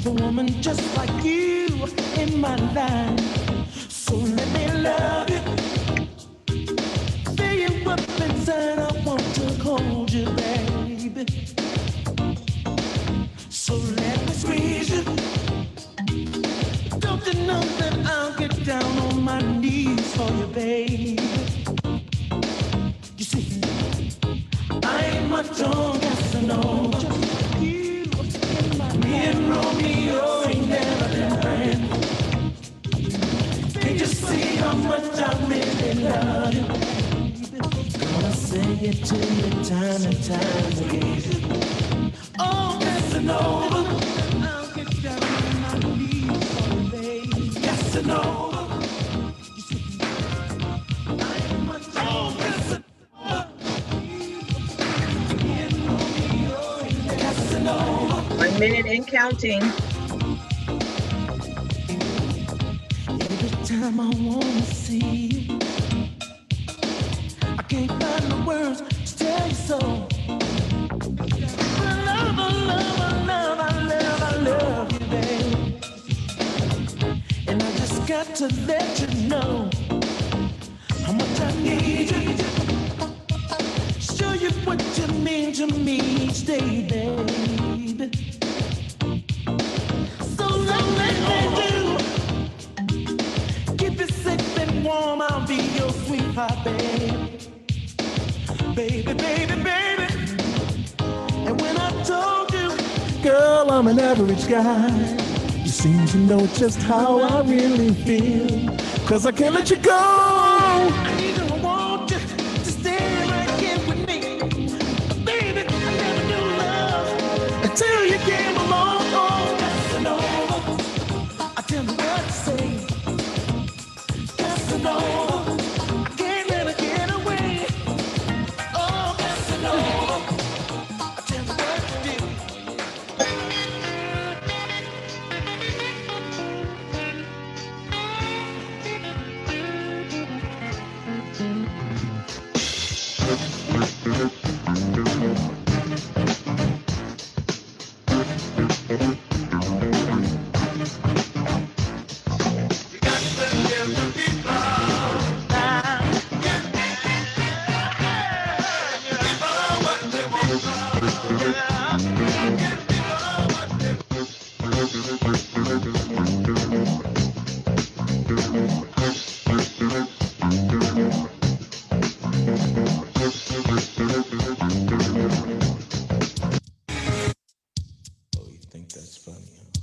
a woman just like you in my life. So let me love you. Feel you up inside, I want to hold you, baby. So let me squeeze you. Don't you know that I'll get down on my knees for you, baby? You see, I ain't much on Casanova. Me and Romeo ain't never been friends. Can't you see how much I really love you? Gonna say it to you time and time again. Oh, Casanova, I'll get down on my knees for you, baby. Casanova, you see, I ain't much on Casanova. Me and Romeo ain't Casanova. 1 minute and counting. Every time I wanna see you, I can't find the words to tell you so. I love you, babe. And I just got to let you know how much I need you. Show you what you mean to me each day, baby. So long as I do. Keep it safe and warm, I'll be your sweetheart, baby. Baby, baby, baby. And when I told you, girl, I'm an average guy, you seem to know just how I really feel. Cause I can't let you go. I need and want you to stay right here with me. Baby, I never knew love until you came along. Oh, Casanova, I tell you what to say. Casanova, I can't let her get away. Oh, Casanova, I tell you what to do. Oh, you think that's funny, huh?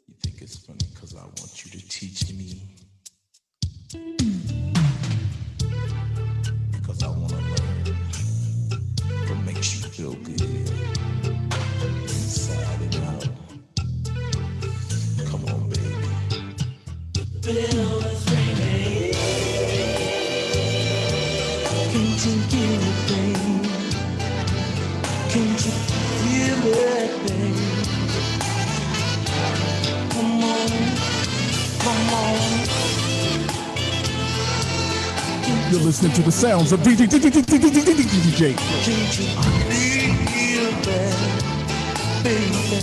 You think it's funny because I want you to teach me? Because I want to learn what makes you feel good inside and out. Come on, baby. The bell is ringing. Can't you get it, babe? Can't you feel it, babe? Come on, come on. You're listening to the sounds of DJ. Can't you feel that, baby?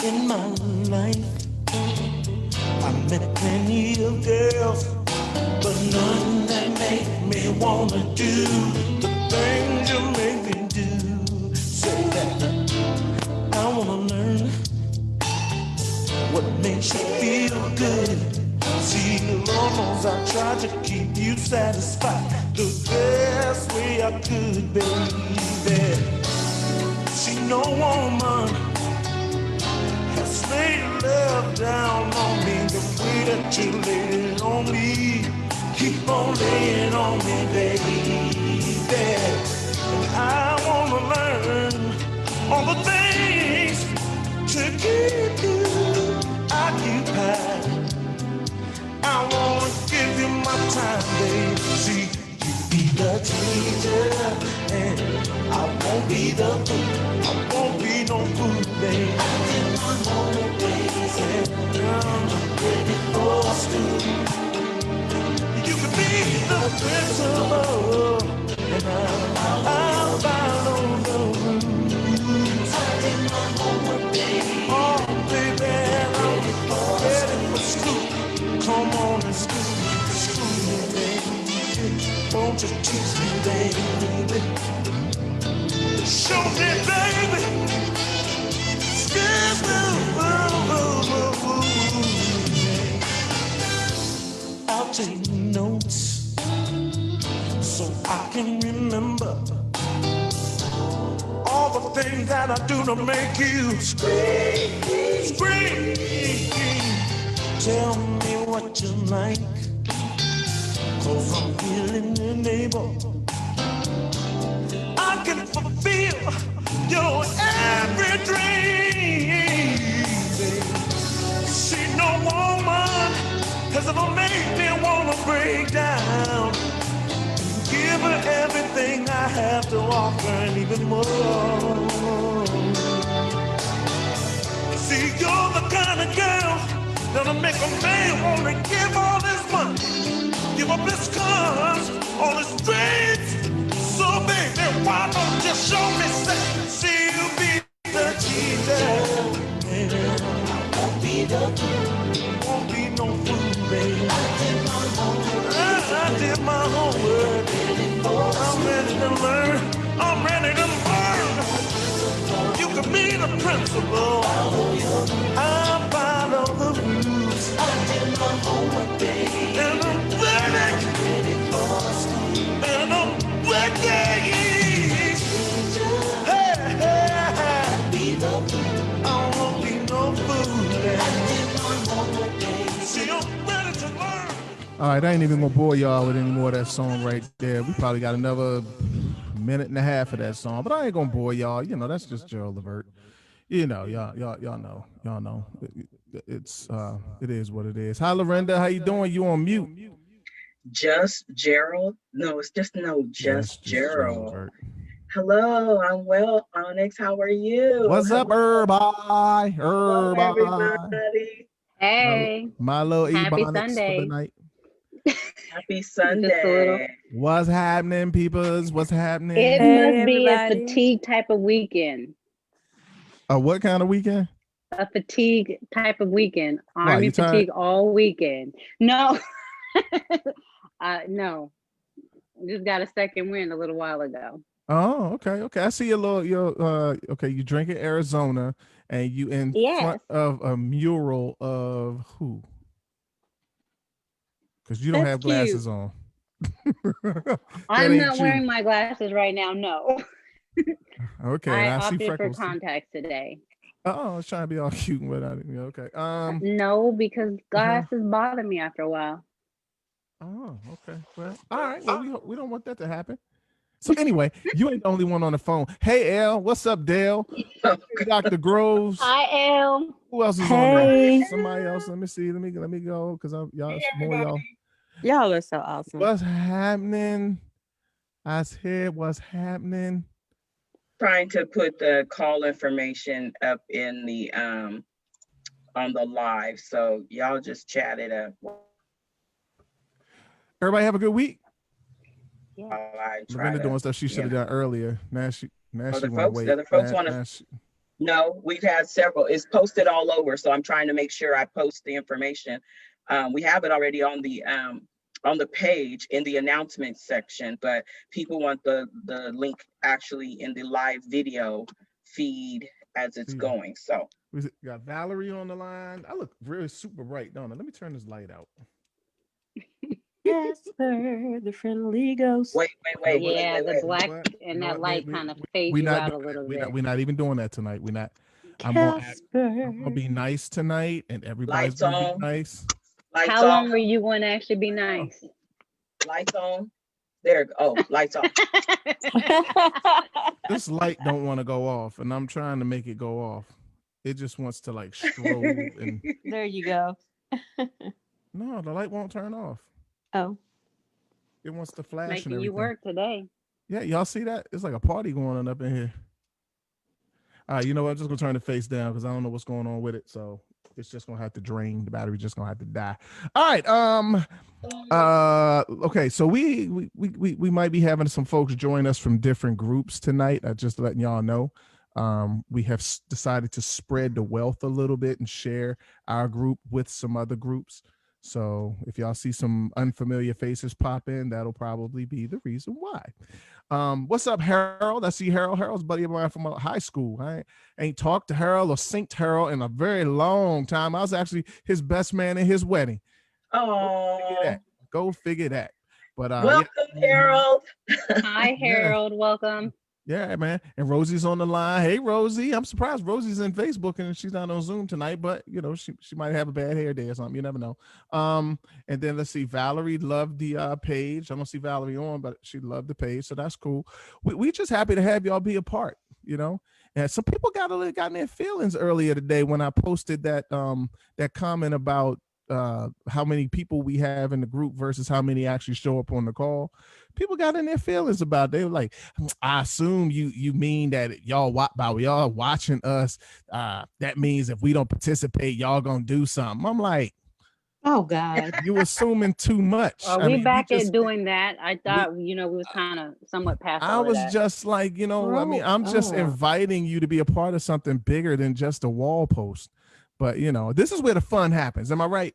In my life, I met plenty of girls, but none that make me wanna do the things you make me do. Say that I wanna learn what makes you feel good. See, Lord knows I tried to keep you satisfied the best way I could, baby. See, no woman has laid love down on me the way that you laid it on me. Keep on laying on me, baby. And I wanna learn all the things to keep you occupied. I wanna give you my time, baby. See, you be the teacher, and I won't be the fool. I won't be no fool, baby. I get my own days, and I'm ready for school. You can be the principal, and I'll follow the rules. Oh, baby, I'm ready for school. Come on and school me, baby. Won't you teach me, baby? Show me, baby. Skip, I'll take notes so I can remember all the things that I do to make you scream, scream. Tell me what you like, 'cause I'm feeling unable. I can fulfill your every dream. See, no woman has ever made me wanna break down. Give her everything I have to offer and even more. See, you're the kind of girl that'll make a man wanna give all his money, give up his cars, all his dreams. So baby, why don't you show me sex? See, you be the teacher. Baby, I won't be the fool. Won't be no fool, baby. I did my homework. I'm ready to learn. I'm ready to learn. You can be the principal. I follow the rules. I did my homework, baby. And I'm ready for school. And I'm ready. Hey, hey, hey. Be the fool. I won't be no fool. I did my homework, baby. See, I'm ready to learn. All right, I ain't even gonna bore y'all with any more of that song right there. We probably got another minute and a half of that song, but I ain't gonna bore y'all. You know, that's just Gerald Levert. You know, y'all know. It is what it is. Hi, Lorinda, how you doing? You on mute? Just Gerald? No, it's just Yes, Gerald. Levert. Hello, I'm well, Onyx. How are you? What's up, everybody? Hello, everybody. Hey, My little Happy Ebonics for the Sunday. night. Happy Just a little- Sunday. What's happening, peoples? What's happening? it Hey, must be a everybody. fatigue type of weekend. What kind of weekend? A fatigue type of weekend. Why, Army you tired? fatigue all weekend. No, no. Just got a second wind a little while ago. Oh, okay. I see okay, you drink in Arizona and you in Yes. front of a mural of who? Because you don't That's have glasses on. That I'm ain't not you. wearing my glasses right now. No, Okay, I and I see opted for freckles. contacts today. Oh, I was trying to be all cute and whatnot. Okay. No, because glasses bother me after a while. Oh, okay. Well, all right. Well, we don't want that to happen. So anyway, you ain't the only one on the phone. Hey, L, what's up, Dale? Hey, Dr. Groves. I am. Who else is on Hey. there? Somebody else. Let me see. Let me go because y'all more y'all. Y'all are so awesome. What's happening? I said, what's happening? Trying to put the call information up in the on the live. So y'all just chat it up Everybody have a good week. Yeah. while I try Lorinda to, doing stuff she should have done earlier. Now she the want to folks- wait. the other folks Now- wanna- now she- No, we've had several. It's posted all over, so I'm trying to make sure I post the information. We have it already on the page in the announcements section, but people want the link actually in the live video feed as it's Yeah. going. So We got Valerie on the line. I look really super bright, don't I? Let me turn this light out. Casper, the friendly ghost. wait. Yeah, the black What? and No, that light kind of fades we you not out a doing little that. bit. We're not even doing that tonight. We're not. I'm gonna Casper. be nice tonight, and everybody's Lights gonna on. be nice. Lights How long on. were you going to actually be nice? Lights on. There. Oh, lights on. This light don't want to go off, and I'm trying to make it go off. It just wants to like strobe, and There you go. no, the light won't turn off. Oh, It wants to flash and Making everything. you work today. Yeah, y'all see that? It's like a party going on up in here. All right, you know what? I'm just gonna turn the face down because I don't know what's going on with it. So It's just gonna have to drain. The battery just gonna have to die. All right. Okay. So we might be having some folks join us from different groups tonight. Just letting y'all know. We have decided to spread the wealth a little bit and share our group with some other groups. So if y'all see some unfamiliar faces pop in, that'll probably be the reason why. What's up, Harold? I see Harold. Harold's a buddy of mine from high school. I ain't talked to Harold or synced Harold in a very long time. I was actually his best man in his wedding. Oh, Go figure that. But welcome, Harold. Hi, Harold. Welcome. Yeah, man. And Rosie's on the line. Hey, Rosie. I'm surprised Rosie's in Facebook and she's not on Zoom tonight, but you know, she might have a bad hair day or something. You never know. And then let's see, Valerie loved the page. I don't see Valerie on, but she loved the page, so that's cool. We just happy to have y'all be a part, you know. And some people got in their feelings earlier today when I posted that that comment about how many people we have in the group versus how many actually show up on the call. People got in their feelings about it. They were like, I assume you mean that y'all watching us, that means if we don't participate, y'all gonna do something. I'm like, Oh God. you assuming too much. Are we back at doing that? I thought, we was kind of somewhat past I all of was that. just like, I mean, I'm just inviting you to be a part of something bigger than just a wall post. But this is where the fun happens. Am I right?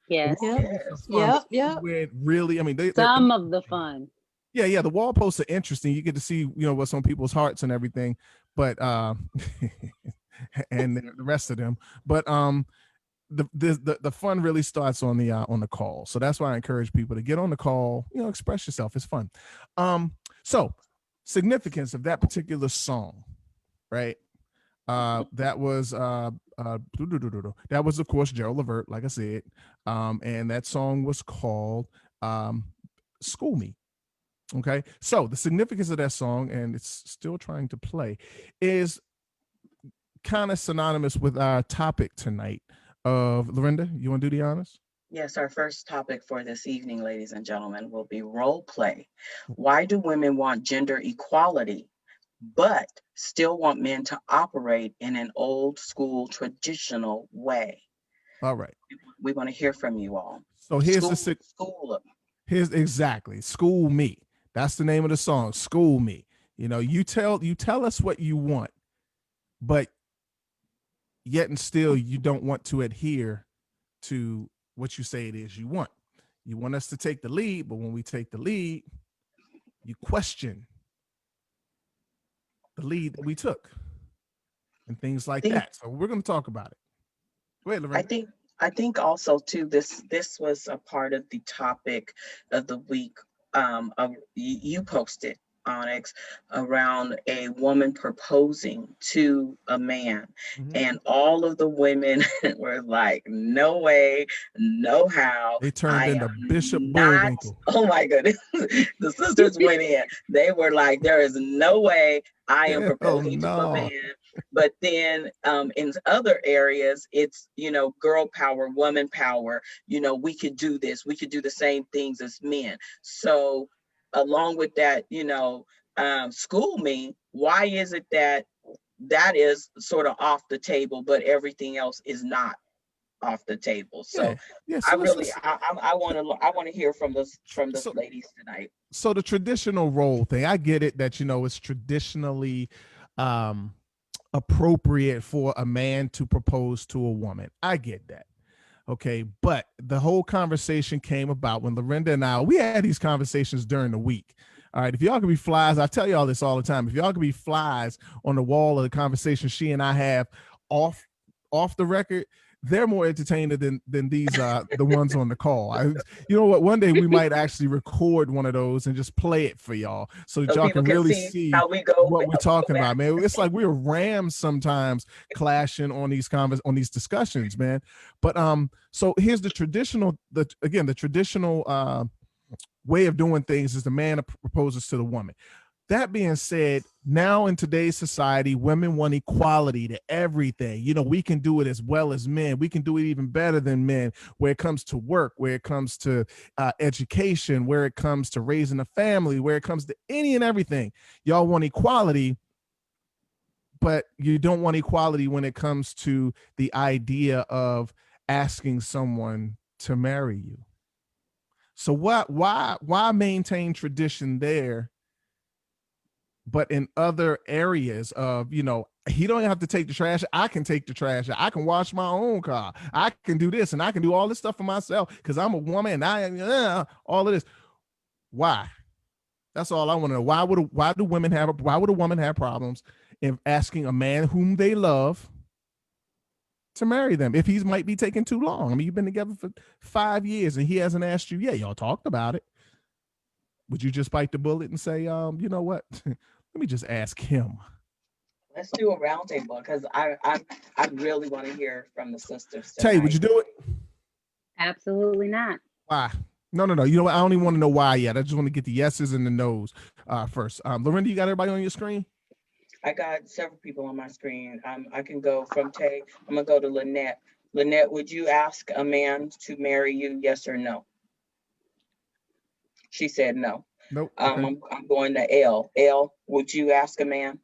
Yes. Yep. Where it really, I mean, Some of the fun. Yeah. The wall posts are interesting. You get to see, what's on people's hearts and everything. But and the rest of them. But the fun really starts on the call. So that's why I encourage people to get on the call. Express yourself. It's fun. So significance of that particular song, right? That was of course Gerald Levert, like I said, and that song was called School Me. Okay, so the significance of that song, and it's still trying to play, is kind of synonymous with our topic tonight of Lorinda. You want to do the honors? Yes, our first topic for this evening, ladies and gentlemen, will be role play. Why do women want gender equality, but still want men to operate in an old school traditional way? All right. We want to hear from you all. So here's Here's exactly School Me. That's the name of the song. School Me. You tell us what you want, but yet and still you don't want to adhere to what you say it is you want. You want us to take the lead, but when we take the lead, you question the lead that we took and things like that. So we're going to talk about it. Wait, Lorraine. I think also too, this was a part of the topic of the week. You posted, Onyx, around a woman proposing to a man, and all of the women were like, no way, no how. They turned into Bishop Bullwinkle. Oh my goodness. The sisters went in. They were like, there is no way I am proposing to a man. But then in other areas, it's, girl power, woman power. We could do this. We could do the same things as men. So along with that, School Me, why is it that is sort of off the table, but everything else is not off the table? So I want to hear from the ladies tonight. So the traditional role thing, I get it that it's traditionally appropriate for a man to propose to a woman. I get that. Okay, but the whole conversation came about when Lorinda and we had these conversations during the week. All right, if y'all could be flies, I tell y'all this all the time. If y'all could be flies on the wall of the conversation she and I have off the record, they're more entertaining than these the ones on the call. You know what? One day we might actually record one of those and just play it for y'all, so that y'all can really see how we go, what we're talking about, man. It's like we're rams sometimes clashing on these discussions, man. But so here's the traditional way of doing things is the man proposes to the woman. That being said, now in today's society, women want equality to everything. We can do it as well as men. We can do it even better than men where it comes to work, where it comes to education, where it comes to raising a family, where it comes to any and everything. Y'all want equality, but you don't want equality when it comes to the idea of asking someone to marry you. So why maintain tradition there, but in other areas of, he don't have to take the trash. I can take the trash. I can wash my own car. I can do this and I can do all this stuff for myself because I'm a woman and all of this. Why? That's all I want to know. Why would a woman have problems in asking a man whom they love to marry them if he might be taking too long? I mean, you've been together for 5 years and he hasn't asked you. Yeah, y'all talked about it. Would you just bite the bullet and say, you know what? Let me just ask him. Let's do a roundtable because I really want to hear from the sisters Tay, would you tonight. do it? Absolutely not. Why? No. You know what? I don't even want to know why yet. I just want to get the yeses and the nos first. Lorinda, you got everybody on your screen? I got several people on my screen. I can go from Tay. I'm gonna go to Lynette. Lynette, would you ask a man to marry you? Yes or no? She said no. Nope. Okay. I'm going to L. L, would you ask a man?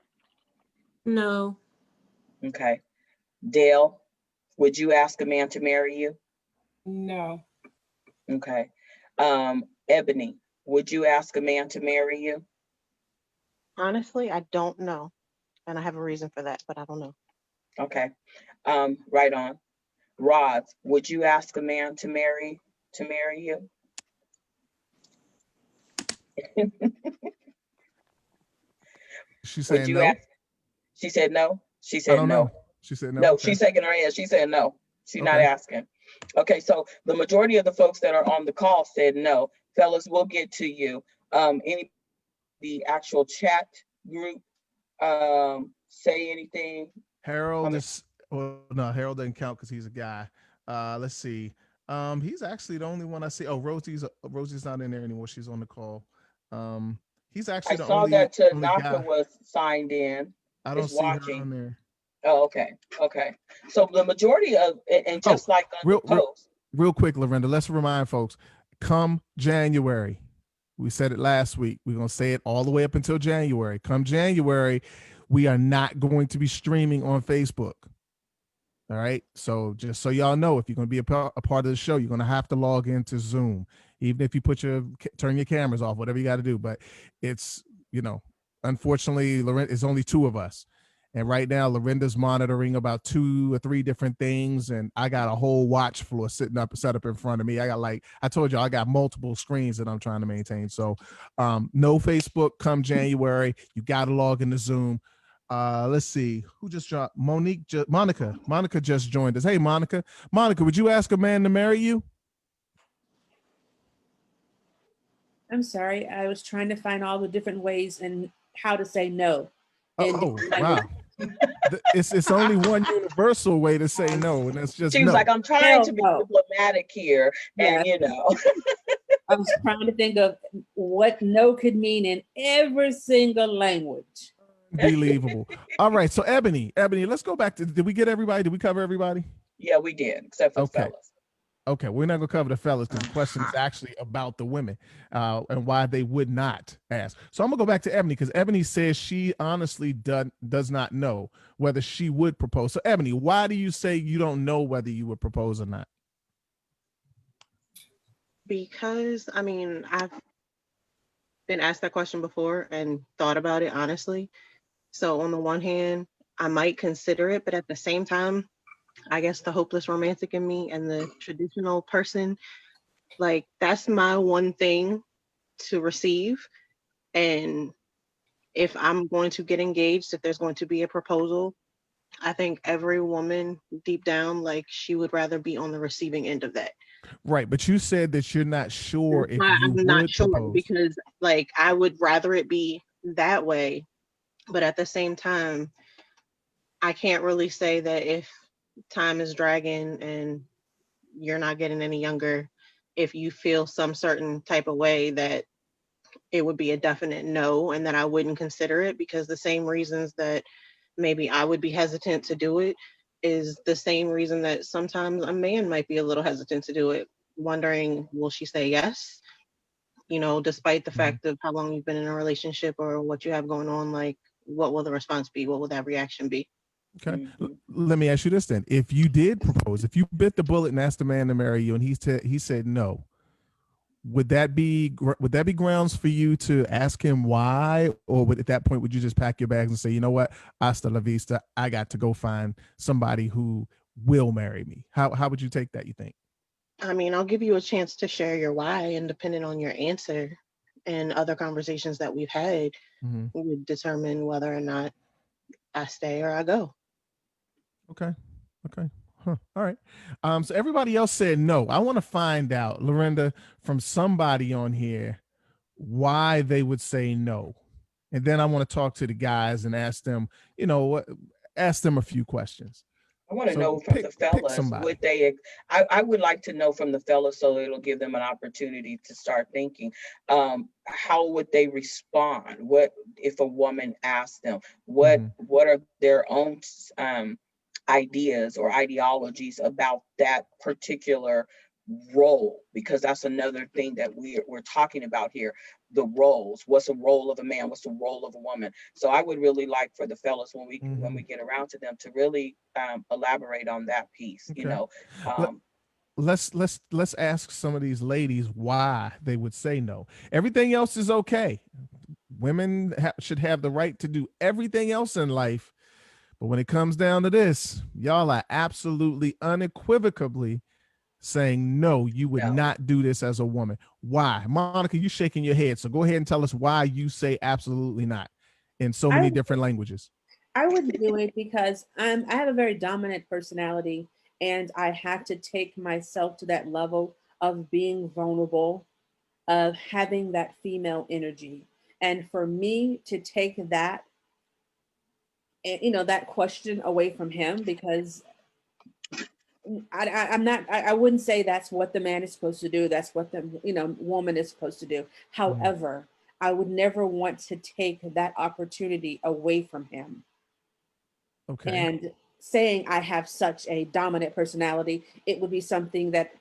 No. Okay. Dale, would you ask a man to marry you? No. Okay. Ebony, would you ask a man to marry you? Honestly, I don't know. And I have a reason for that, but I don't know. Okay. Right on. Roz, would you ask a man to marry you? She's Would saying you no. ask? She said no. She I said don't no. know. She said no. No, Okay. she's shaking her head. She said no. She's not Okay. asking. Okay, so the majority of the folks that are on the call said no. Fellas, we'll get to you. The actual chat group say anything? Harold is, well, no, Harold doesn't count because he's a guy. Let's see. He's actually the only one I see. Oh, Rosie's not in there anymore. She's on the call. He's I actually the saw only that only Tanaka guy. was signed in. I don't is see her watching. on there. Oh, okay. So the majority of, and just like on real- the post, Real quick, Lorinda, let's remind folks, come January, we said it last week, we're going to say it all the way up until January. Come January, we are not going to be streaming on Facebook. All right. So just so y'all know, if you're going to be a part of the show, you're going to have to log into Zoom, even if you turn your cameras off, whatever you got to do. But it's, unfortunately, Lorinda, it's only two of us. And right now, Lorinda's monitoring about 2 or 3 different things. And I got a whole watch floor set up in front of me. I got, I told you, I got multiple screens that I'm trying to maintain. So no Facebook come January. You got to log into Zoom. Let's see who just dropped. Monica just joined us. Hey, Monica, would you ask a man to marry you? I'm sorry. I was trying to find all the different ways and how to say no. Oh, wow. It's only one universal way to say no, and that's just she was no. like, I'm trying to be diplomatic here. Yeah. And I was trying to think of what no could mean in every single language. Unbelievable. All right. So Ebony, let's go back to, did we get everybody? Did we cover everybody? Yeah, we did, except for the fellas. Okay, we're not gonna cover the fellas because the question is actually about the women and why they would not ask. So I'm gonna go back to Ebony because Ebony says she honestly does not know whether she would propose. So Ebony, why do you say you don't know whether you would propose or not? Because, I mean, I've been asked that question before and thought about it honestly. So on the one hand, I might consider it, but at the same time, I guess the hopeless romantic in me and the traditional person, like that's my one thing to receive. And if I'm going to get engaged, if there's going to be a proposal, I think every woman deep down, like she would rather be on the receiving end of that. Right, but you said that you're not sure if I'm you not would sure propose. because like I would rather it be that way. But at the same time, I can't really say that if time is dragging and you're not getting any younger, if you feel some certain type of way, that it would be a definite no and that I wouldn't consider it, because the same reasons that maybe I would be hesitant to do it is the same reason that sometimes a man might be a little hesitant to do it, wondering, will she say yes? You know, despite the fact of how long you've been in a relationship or what you have going on, like what will the response be? What will that reaction be? Okay. Mhm. Let me ask you this then. If you did propose, if you bit the bullet and asked the man to marry you and he said no, would that be grounds for you to ask him why, or at that point would you just pack your bags and say, you know what, hasta la vista, I got to go find somebody who will marry me? How would you take that, you think? I mean, I'll give you a chance to share your why, and depending on your answer and other conversations that we've had, Mm-hmm. would determine whether or not I stay or I go. Okay. Okay. Huh. All right. So everybody else said no. I want to find out, Lorinda, from somebody on here, why they would say no. And then I want to talk to the guys and ask them, ask them a few questions. I want to So know from the pick fellas, somebody. I would like to know from the fellas so it'll give them an opportunity to start thinking. How would they respond? What if a woman asked them? Mhm. What are their own ideas or ideologies about that particular role? Because that's another thing that we're talking about here, the roles. What's the role of a man? What's the role of a woman? So I would really like for the fellas, when we Mhm. get around to them, to really elaborate on that piece. Okay. Let, Um, let's ask some of these ladies why they would say no. Everything else is okay. Women should have the right to do everything else in life, but when it comes down to this, y'all are absolutely unequivocally saying no, you would no. not do this as a woman. Why? Monica, you shaking your head. So go ahead and tell us why you say absolutely not in so many I different languages. I wouldn't do it because I have a very dominant personality, and I have to take myself to that level of being vulnerable, of having that female energy. And for me to take that, that question away from him, because I'm not, I wouldn't say that's what the man is supposed to do. That's what the, woman is supposed to do. However, I would never want to take that opportunity away from him. Okay. And saying I have such a dominant personality, it would be something that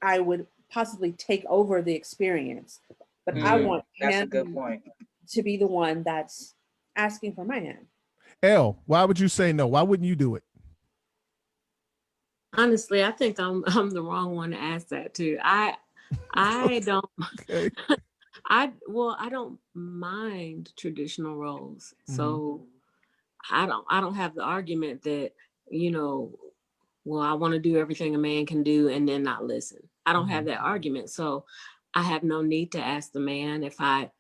I would possibly take over the experience. But I want That's a him good point. to be the one that's asking for my hand. Elle, why would you say no? Why wouldn't you do it? Honestly, I think I'm the wrong one to ask that to. I don't Okay. I don't mind traditional roles. So I don't have the argument that, well, I want to do everything a man can do and then not listen. I don't have that argument. So I have no need to ask the man if I'm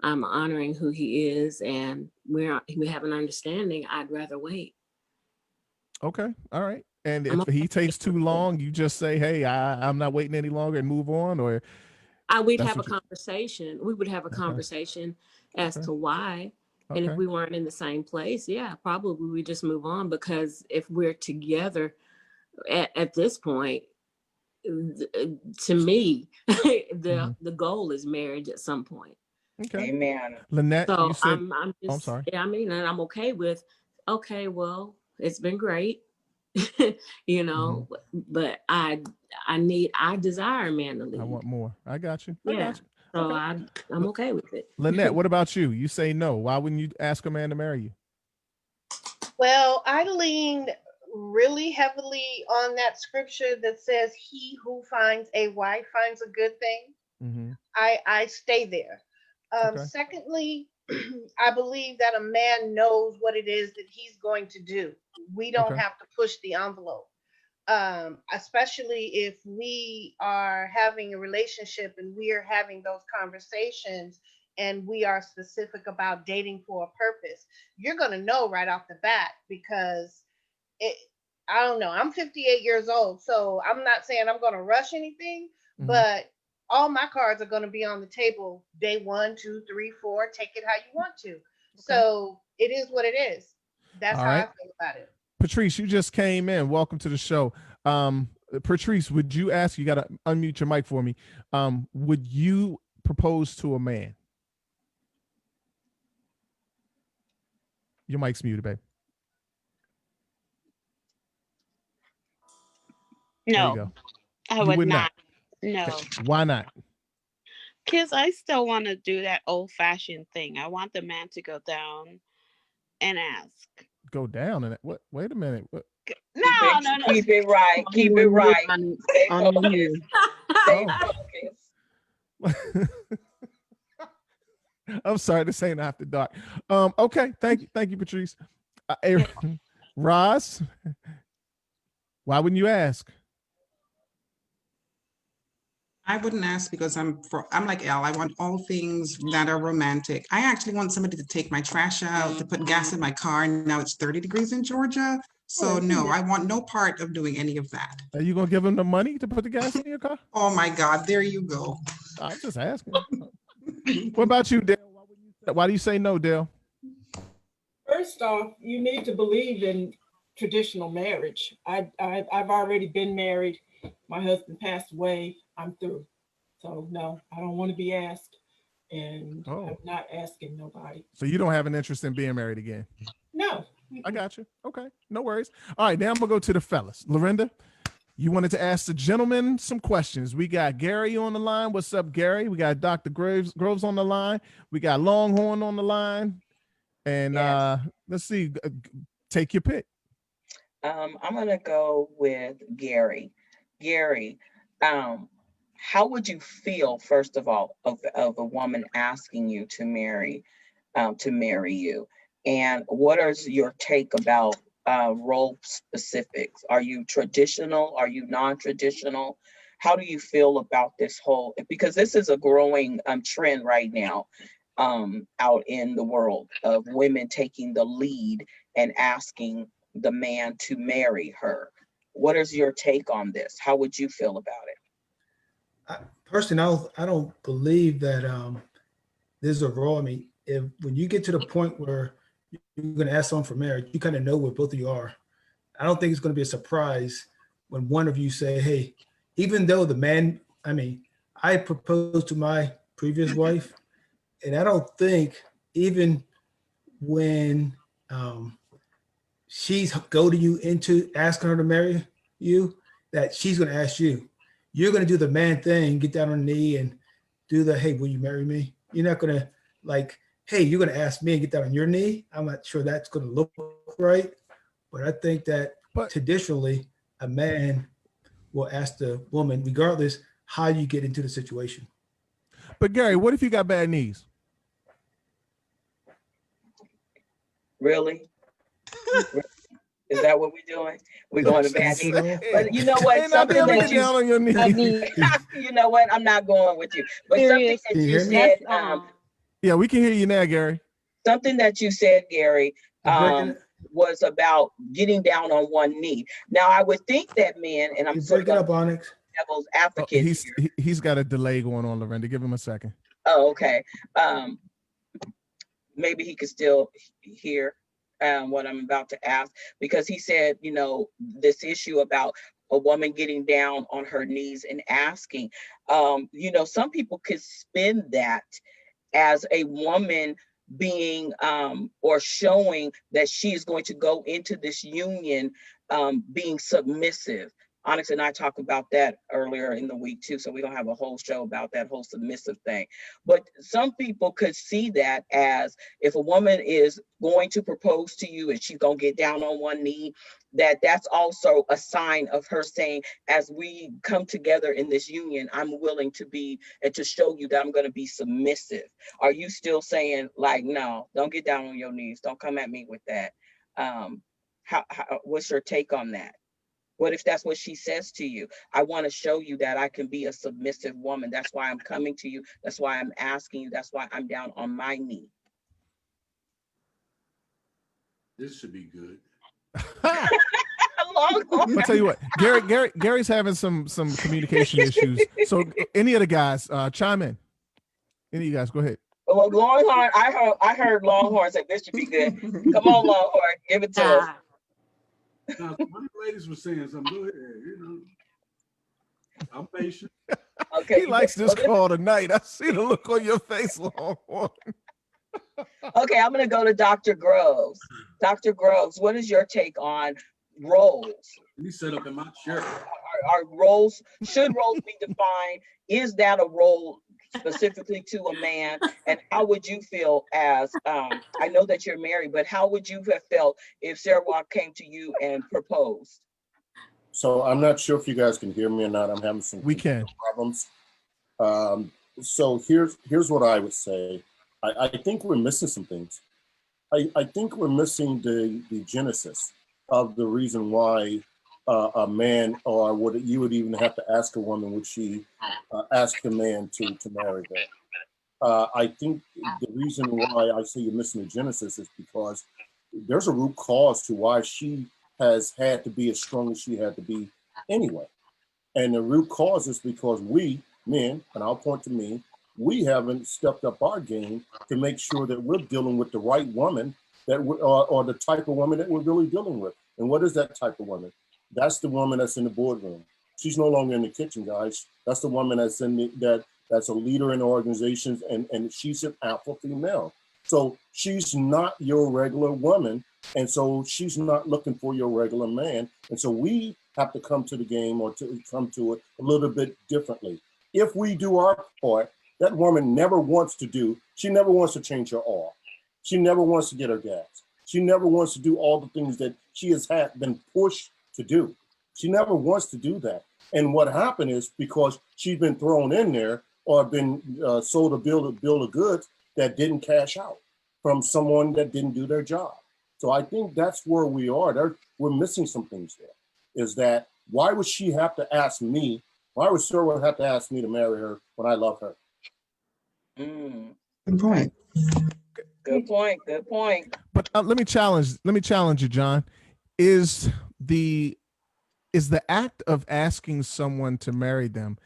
honoring who he is and we have an understanding. I'd rather wait. Okay. All right. And I'm if he okay. takes too long, you just say, hey, I'm not waiting any longer and move on, or We'd that's have a what you conversation. We would have a okay. conversation as Okay. to why. And if Okay. we weren't in the same place, yeah, probably we just move on, because if we're together at this point, to me, the goal is marriage at some point. Okay. Amen. Lynette, you So said I'm oh, I'm just, sorry. yeah, I mean, and I'm okay with, okay, well, it's been great, but I desire a man to I lead. want more. I got you. I Yeah. got you. So Okay. I'm okay with it. Lynette, what about you? You say no. Why wouldn't you ask a man to marry you? Well, I lean really heavily on that scripture that says, "He who finds a wife finds a good thing." Mm-hmm. I stay there. Okay. Secondly, I believe that a man knows what it is that he's going to do. We don't Okay. have to push the envelope, especially if we are having a relationship and we are having those conversations and we are specific about dating for a purpose. You're going to know right off the bat, because it, I don't know, I'm 58 years old, so I'm not saying I'm going to rush anything, Mm-hmm. but all my cards are going to be on the table day 1, 2, 3, 4. Take it how you want to. Okay. So it is what it is. That's All how I right. feel about it. Patrice, you just came in. Welcome to the show. Patrice, would you ask, you got to unmute your mic for me. Would you propose to a man? Your mic's muted, babe. There you No, go. I You would would not. not. No, Okay. Why not? because I still want to do that old fashioned thing. I want the man to go down and ask. Go down and what? Wait a minute. What? No, no, no. Keep it right. Keep it right. Stay On focused. you. Stay Oh. focused. I'm sorry, this ain't after dark. Okay, thank you, Patrice. Roz, why wouldn't you ask? I wouldn't ask because I'm like Elle. I want all things that are romantic. I actually want somebody to take my trash out, to put gas in my car. And now it's 30 degrees in Georgia. So no, I want no part of doing any of that. Are you gonna give him the money to put the gas in your car? Oh my God, there you go. I'm just asking. What about you, Dale? Why do you say no, Dale? First off, you need to believe in traditional marriage. I've already been married. My husband passed away. I'm through. So no, I don't want to be asked, and I'm not asking nobody. So you don't have an interest in being married again? No. I got you. Okay, no worries. All right, now I'm gonna go to the fellas. Lorinda, you wanted to ask the gentlemen some questions. We got Gary on the line. What's up, Gary? We got Dr. Groves on the line. We got Longhorn on the line. And let's see, take your pick. I'm gonna go with Gary. Gary, how would you feel, first of all, of a woman asking you to marry you? And what is your take about role specifics? Are you traditional? Are you non-traditional? How do you feel about this whole, because this is a growing trend right now out in the world of women taking the lead and asking the man to marry her. What is your take on this? How would you feel about it? Personally, I don't believe that there's a role. I mean, when you get to the point where you're going to ask someone for marriage, you kind of know where both of you are. I don't think it's going to be a surprise when one of you say, hey, even though the man, I mean, I proposed to my previous wife, and I don't think even when she's goading you into asking her to marry you, that she's going to ask you. You're going to do the man thing, get down on the knee and do the, hey, will you marry me? You're not going to like, hey, you're going to ask me and get down on your knee. I'm not sure that's going to look right. But I think that traditionally a man will ask the woman, regardless how you get into the situation. But Gary, what if you got bad knees? Really? Is that what we're doing? We're going to bad knees. But you know what? Something that you, down on your knees. You know what? I'm not going with you. But something that you said, yeah, we can hear you now, Gary. Something that you said, Gary, was about getting down on one knee. Now, I would think that men, and I'm breaking up, Onyx. Devil's advocate. He's got a delay going on, Lorinda. Give him a second. Oh, okay. Maybe he could still hear what I'm about to ask, because he said, you know, this issue about a woman getting down on her knees and asking, you know, some people could spin that as a woman being or showing that she is going to go into this union being submissive. Onyx and I talked about that earlier in the week too, so we don't have a whole show about that whole submissive thing. But some people could see that as, if a woman is going to propose to you and she's gonna get down on one knee, that's also a sign of her saying, as we come together in this union, I'm willing to be, and to show you that I'm gonna be submissive. Are you still saying like, no, don't get down on your knees, don't come at me with that? What's your take on that? What if that's what she says to you? I want to show you that I can be a submissive woman. That's why I'm coming to you. That's why I'm asking you. That's why I'm down on my knee. This should be good. I'll tell you what, Gary's having some communication issues. So any of the guys, chime in. Any of you guys, go ahead. Well, Longhorn, I heard Longhorn say this should be good. Come on, Longhorn, give it to us. Now, one ladies were saying something. Go ahead, you know. I'm patient. Okay. He likes this call tonight. I see the look on your face, Longhorn. Okay, I'm gonna go to Dr. Groves. Dr. Groves, what is your take on roles? Let me set up in my chair. Are roles, should roles be defined? Is that a role specifically to a man? And how would you feel as, I know that you're married, but how would you have felt if Sarah Walk came to you and proposed? So I'm not sure if you guys can hear me or not. I'm having some We can. problems. So here's what I would say. I think we're missing some things. I think we're missing the genesis of the reason why a man, or what you would even have to ask a woman, would she ask a man to marry her? I think the reason why I say you're missing the genesis is because there's a root cause to why she has had to be as strong as she had to be anyway. And the root cause is because we, men, and I'll point to me, we haven't stepped up our game to make sure that we're dealing with the right woman that or the type of woman that we're really dealing with. And what is that type of woman? That's the woman that's in the boardroom. She's no longer in the kitchen, guys. That's the woman that's that's a leader in organizations, and she's an alpha female. So she's not your regular woman, and so she's not looking for your regular man. And so we have to come to the game, or to come to it a little bit differently. If we do our part, that woman never wants to do, she never wants to change her oil. She never wants to get her gas. She never wants to do all the things that she has been pushed to do. She never wants to do that. And what happened is, because she's been thrown in there or been sold a bill of goods that didn't cash out from someone that didn't do their job. So I think that's where we are. We're missing some things there. Is that, why would she have to ask me? Why would Sarah have to ask me to marry her when I love her? Good point. Good point. Good point. But let me challenge you, John. Is the act of asking someone to marry them,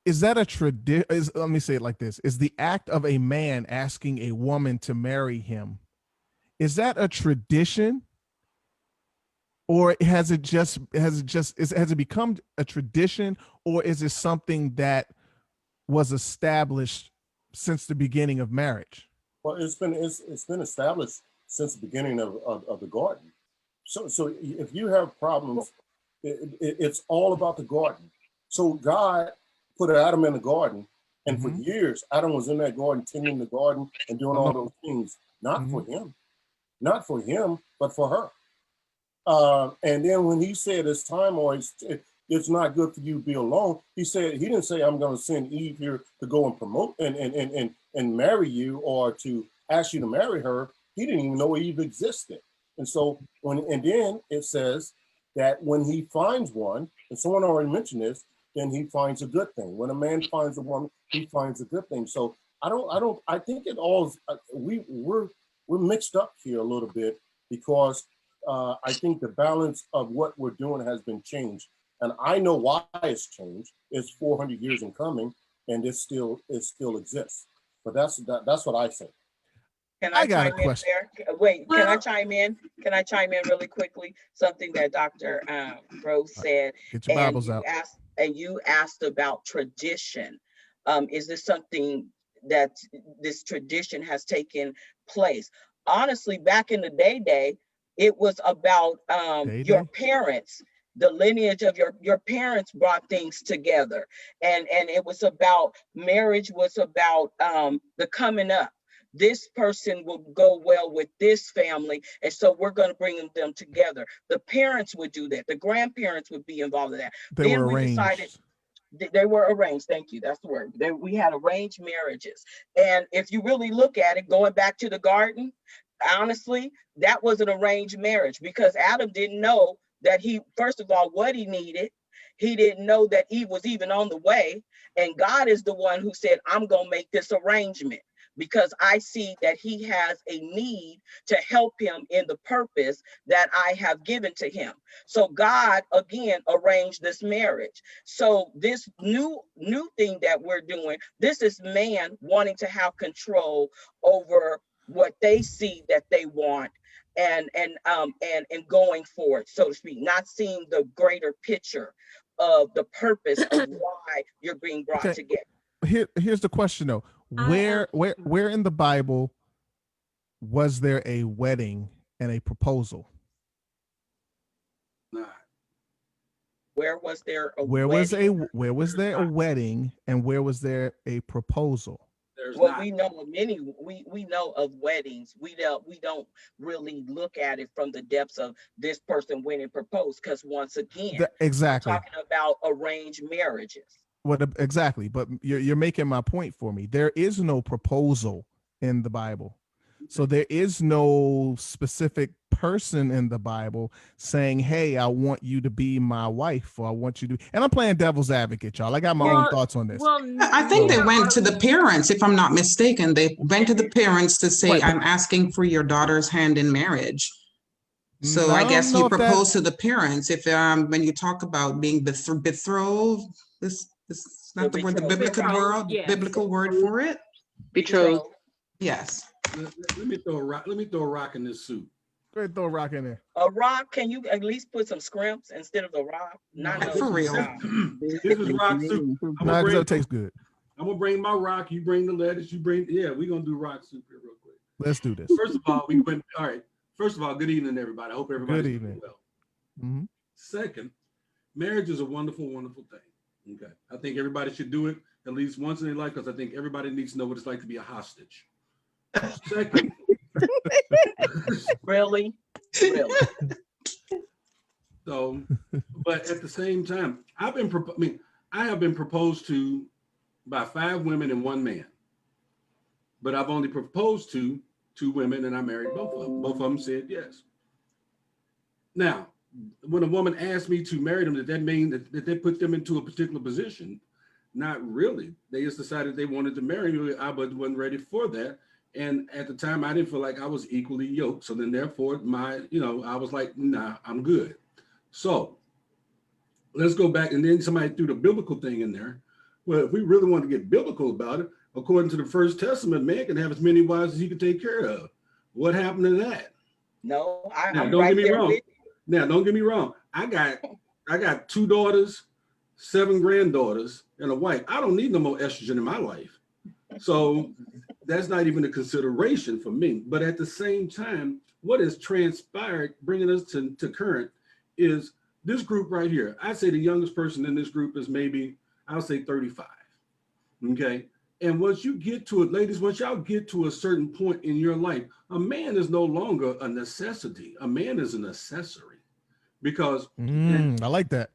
is that a tradition? Let me say it like this: is the act of a man asking a woman to marry him, is that a tradition, or has it become a tradition, or is it something that was established since the beginning of marriage? Well, it's been established since the beginning of the garden. So if you have problems, it's all about the garden. So God put Adam in the garden, and for years Adam was in that garden, tending the garden and doing all those things, not for him, but for her. And then when he said it's time, or it's not good for you to be alone, he didn't say, I'm going to send Eve here to go and promote and marry you, or to ask you to marry her. He didn't even know Eve existed. And so then it says that when he finds one, and someone already mentioned this, then he finds a good thing. When a man finds a woman, he finds a good thing. So I think it all, we're mixed up here a little bit, because I think the balance of what we're doing has been changed. And I know why it's changed. It's 400 years in coming, and it still exists. But that's what I say. Can I got a chime in question. there? Wait, can I chime in? Can I chime in really quickly? Something that Dr. Rose said. Get your Bibles out. You asked about tradition. Is this something that this tradition has taken place? Honestly, back in the day, it was about your parents. The lineage of your parents brought things together, and it was about, marriage was about the coming up. This person will go well with this family, and so we're going to bring them together. The parents would do that. The grandparents would be involved in that. They were arranged. They were arranged. Thank you. That's the word. We had arranged marriages. And if you really look at it, going back to the garden, honestly, that was an arranged marriage, because Adam didn't know that first of all, what he needed. He didn't know that Eve was even on the way. And God is the one who said, I'm going to make this arrangement, because I see that he has a need to help him in the purpose that I have given to him. So God, again, arranged this marriage. So this new thing that we're doing, this is man wanting to have control over what they see that they want, and going forward, so to speak, not seeing the greater picture of the purpose of why you're being brought together. Here's the question though. Where in the Bible was there a wedding and a proposal? Where was there a Where wedding? was there a wedding, and where was there a proposal? There's Well, not. we know of many, we know of weddings. We don't really look at it from the depths of this person went and proposed, because once again, Exactly. we're talking about arranged marriages. Exactly. But you're making my point for me. There is no proposal in the Bible. So there is no specific person in the Bible saying, "Hey, I want you to be my wife," or "I want you to." And I'm playing devil's advocate, y'all. I got my own thoughts on this. I think they went to the parents, if I'm not mistaken. They went to the parents to say, "I'm asking for your daughter's hand in marriage." So I guess he proposed to the parents. If when you talk about being betrothed, this is not the word, the biblical word for it. Betrothed. Yes. Let me throw a rock. Let me throw a rock in this soup. Go ahead, throw a rock in there. A rock? Can you at least put some scrimps instead of the rock? Not no, for real. This is rock soup. No, because that tastes good. I'm gonna bring my rock. You bring the lettuce. You bring. Yeah, we're gonna do rock soup here real quick. Let's do this. First of all, we went. All right. First of all, good evening, everybody. I hope everybody's Good evening. doing well. Mhm. Second, marriage is a wonderful, wonderful thing. Okay, I think everybody should do it at least once in their life, because I think everybody needs to know what it's like to be a hostage. Second, really. So, but at the same time, I have been proposed to by 5 women and 1 man, but I've only proposed to 2 women, and I married both of them. Both of them said yes. Now, when a woman asked me to marry them, did that mean that they put them into a particular position? Not really. They just decided they wanted to marry me. I wasn't ready for that. And at the time, I didn't feel like I was equally yoked. So then therefore, I was like, nah, I'm good. So let's go back. And then somebody threw the biblical thing in there. Well, if we really want to get biblical about it, according to the First Testament, man can have as many wives as he can take care of. What happened to that? No, Now, don't get me wrong. Now, don't get me wrong. I got 2 daughters, 7 granddaughters, and a wife. I don't need no more estrogen in my life. So that's not even a consideration for me. But at the same time, what has transpired, bringing us to current, is this group right here. I'd say the youngest person in this group is maybe, I'll say 35. Okay. And once you get to it, ladies, once y'all get to a certain point in your life, a man is no longer a necessity. A man is an accessory. Because I like that.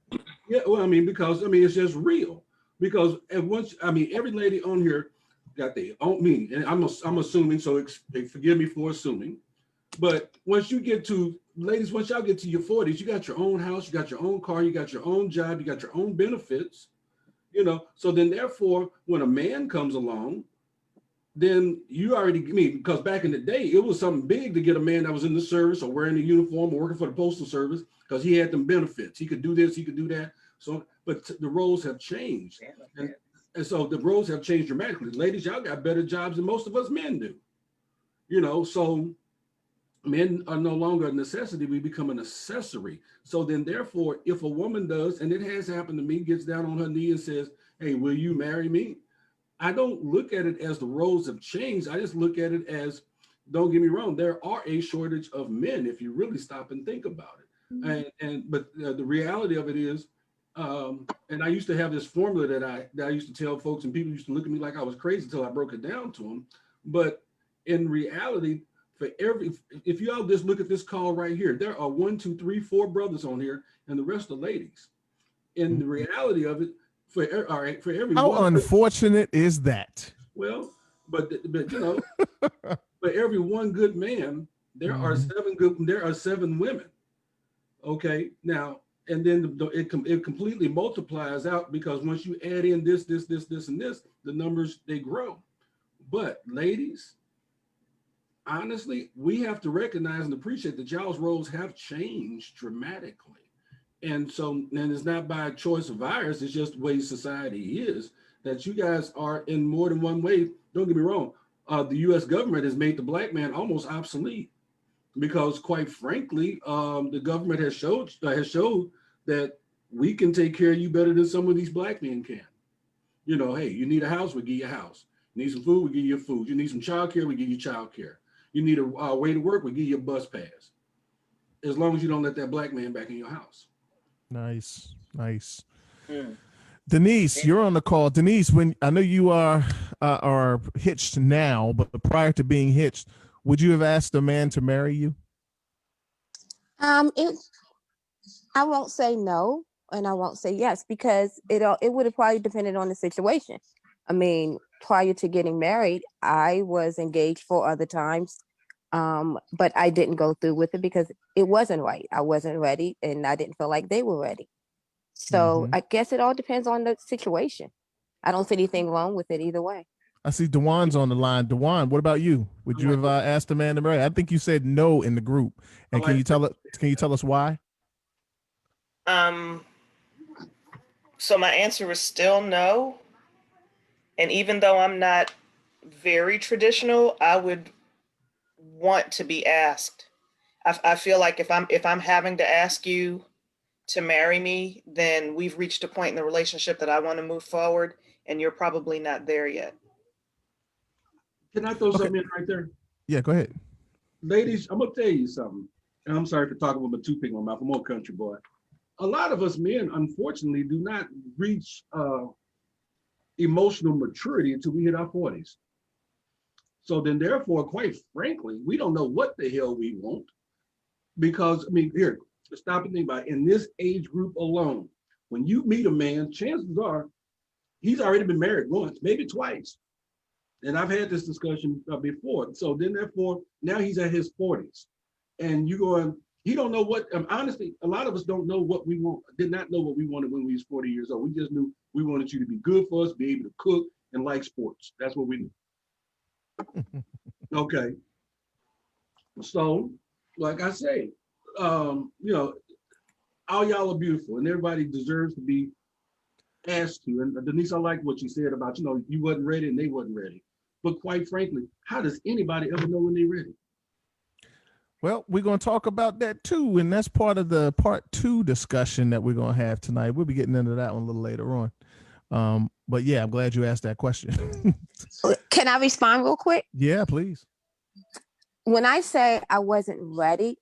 Yeah, well, because it's just real. Because every lady on here got their own meaning, and I'm assuming, so forgive me for assuming, but once y'all get to your 40s, you got your own house, you got your own car, you got your own job, you got your own benefits, so then therefore, when a man comes along, then you already, because back in the day, it was something big to get a man that was in the service or wearing a uniform or working for the postal service, because he had them benefits. He could do this, he could do that. So, but the roles have changed. And so the roles have changed dramatically. Ladies, y'all got better jobs than most of us men do. So men are no longer a necessity. We become an accessory. So then therefore, if a woman does, and it has happened to me, gets down on her knee and says, "Hey, will you marry me?" I don't look at it as the roles have changed. I just look at it as, don't get me wrong, there are a shortage of men if you really stop and think about it. But the reality of it is, and I used to have this formula that I used to tell folks, and people used to look at me like I was crazy until I broke it down to them. But in reality, if you all just look at this call right here, there are 1, 2, 3, 4 brothers on here, and the rest are ladies. In the reality of it, for every how unfortunate is that? Well, but for every one good man, there are 7 women. Okay, now. And then it completely multiplies out, because once you add in this, and this, the numbers, they grow. But ladies, honestly, we have to recognize and appreciate that y'all's roles have changed dramatically. And so, and it's not by choice of ours, it's just the way society is, that you guys are in more than one way. Don't get me wrong. The US government has made the black man almost obsolete, because quite frankly, the government has showed that we can take care of you better than some of these black men can. Hey, you need a house, we give you a house. You need some food, we give you food. You need some childcare, we give you childcare. You need a way to work, we give you a bus pass. As long as you don't let that black man back in your house. Nice, nice. Mm. Denise, you're on the call. Denise, when I know you are hitched now, but prior to being hitched, would you have asked a man to marry you? I won't say no and I won't say yes because it would have probably depended on the situation. I mean, prior to getting married, I was engaged 4 other times, but I didn't go through with it because it wasn't right. I wasn't ready, and I didn't feel like they were ready. So I guess it all depends on the situation. I don't see anything wrong with it either way. I see Dewan's on the line. Dewan, what about you? Would you have asked a man to marry? I think you said no in the group. And can you tell us why? So my answer is still no. And even though I'm not very traditional, I would want to be asked. I feel like if I'm having to ask you to marry me, then we've reached a point in the relationship that I want to move forward, and you're probably not there yet. Can I throw something in right there? Yeah, go ahead. Ladies, I'm gonna tell you something. And I'm sorry for talking with my toothpick in my mouth. I'm more country boy. A lot of us men, unfortunately, do not reach emotional maturity until we hit our 40s. So then therefore, quite frankly, we don't know what the hell we want. Because, I mean, here, stop and think about it. In this age group alone, when you meet a man, chances are he's already been married once, maybe twice. And I've had this discussion before. So then therefore, now he's at his 40s. And you going, he don't know what, honestly, a lot of us don't know what we want, did not know what we wanted when we was 40 years old. We just knew we wanted you to be good for us, be able to cook and like sports. That's what we knew. Okay. So, like I say, you know, all y'all are beautiful and everybody deserves to be asked to. And Denise, I like what you said about, you know, you wasn't ready and they wasn't ready. But quite frankly, how does anybody ever know when they're ready? Well, we're going to talk about that too. And that's part of the part 2 discussion that we're going to have tonight. We'll be getting into that one a little later on. But yeah, I'm glad you asked that question. Can I respond real quick? Yeah, please. When I say I wasn't ready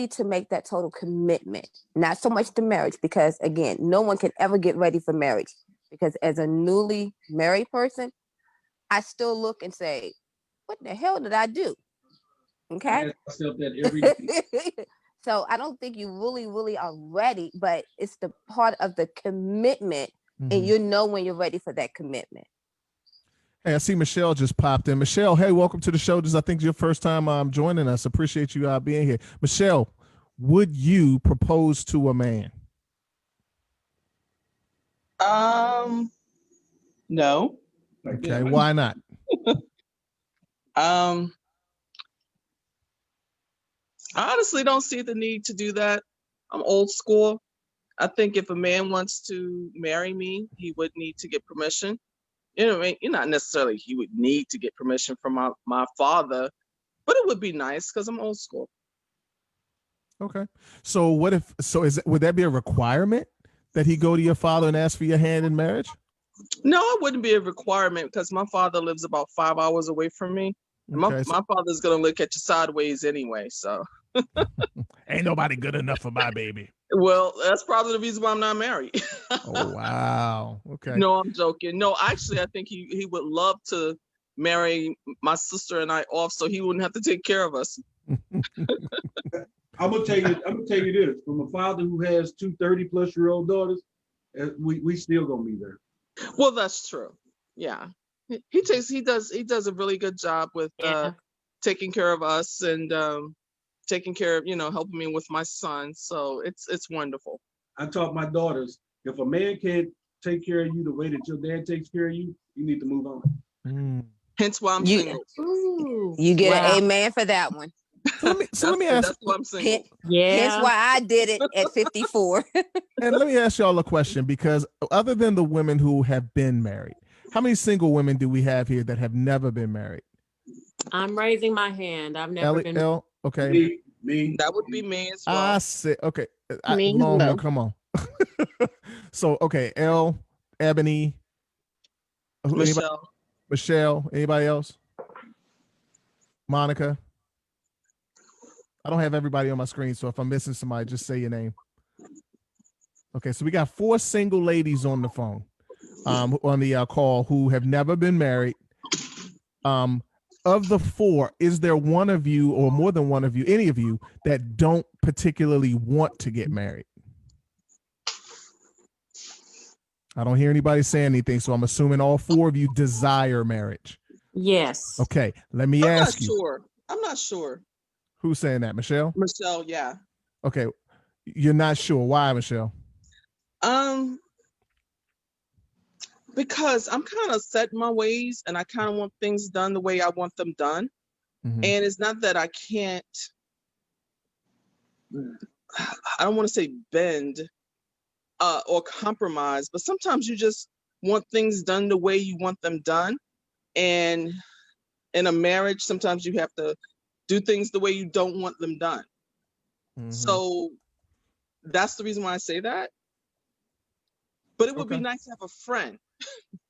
to make that total commitment, not so much the marriage, because again, no one can ever get ready for marriage. Because as a newly married person, I still look and say, what the hell did I do? Okay. I ask myself that every day. So I don't think you really are ready, but it's the part of the commitment, and you know when you're ready for that commitment. Hey, I see Michelle just popped in. Michelle, hey, welcome to the show. This, I think, is your first time joining us. Appreciate you being here. Michelle, would you propose to a man? No. Okay, why not? I honestly don't see the need to do that. I'm old school. I think if a man wants to marry me, he would need to get permission. You know what I mean? You're not necessarily he would need to get permission from my father, but it would be nice because I'm old school. Okay. So would that be a requirement that he go to your father and ask for your hand in marriage? No, it wouldn't be a requirement because my father lives about 5 hours away from me. Okay, My father's gonna look at you sideways anyway, so. Ain't nobody good enough for my baby. Well, that's probably the reason why I'm not married. Oh, wow. Okay. No, I'm joking. No, actually, I think he would love to marry my sister and I off so he wouldn't have to take care of us. I'm gonna tell you this, from a father who has 2 30-plus-year-old daughters, we still gonna be there. Well, that's true. Yeah. He does a really good job with taking care of us and taking care of, helping me with my son. So it's wonderful. I taught my daughters, if a man can't take care of you the way that your dad takes care of you, you need to move on. Hence why I'm single. You get an amen for that one. So let me ask. That's why I'm single. Hence why I did it at 54. And let me ask y'all a question, because other than the women who have been married, how many single women do we have here that have never been married? I'm raising my hand. I've never been. Okay. Me. That would be me as well. I said, okay. Me, no, no. come on. So, okay. L, Ebony, Michelle, anybody else? Monica. I don't have everybody on my screen, so if I'm missing somebody, just say your name. Okay, so we got 4 single ladies on the phone, on the call who have never been married. Of the 4, is there one of you or more than one of you, any of you, that don't particularly want to get married? I don't hear anybody saying anything, so I'm assuming all 4 of you desire marriage. Yes. Okay, let me I'm not ask you. sure. I'm not sure. Who's saying that, Michelle? Michelle, yeah. Okay, you're not sure. Why, Michelle? Because I'm kind of set in my ways and I kind of want things done the way I want them done. Mhm. And it's not that I can't, I don't want to say bend or compromise, but sometimes you just want things done the way you want them done. And in a marriage, sometimes you have to do things the way you don't want them done. Mhm. So that's the reason why I say that. But it would be Okay. nice to have a friend.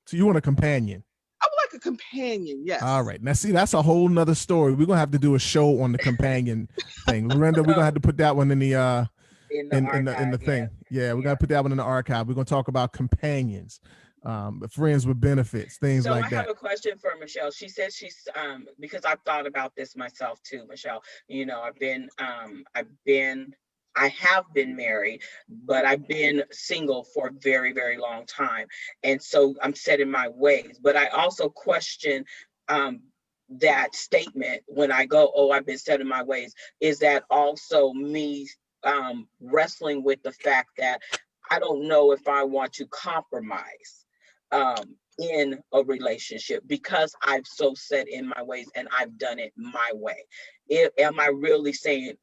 So you want a companion? I would like a companion, yes. All right. Now, see, that's a whole nother story. We're gonna have to do a show on the companion thing. Lorinda, we're gonna have to put that one in the in the thing. Yeah, we gotta put that one in the archive. We're gonna talk about companions, friends with benefits, things So like I that. have a question for Michelle. She says she's because I've thought about this myself too, Michelle. You know, I have been married, but I've been single for a very, very long time. And so I'm set in my ways. But I also question that statement when I go, oh, I've been set in my ways. Is that also me wrestling with the fact that I don't know if I want to compromise in a relationship because I'm so set in my ways and I've done it my way? Am I really saying,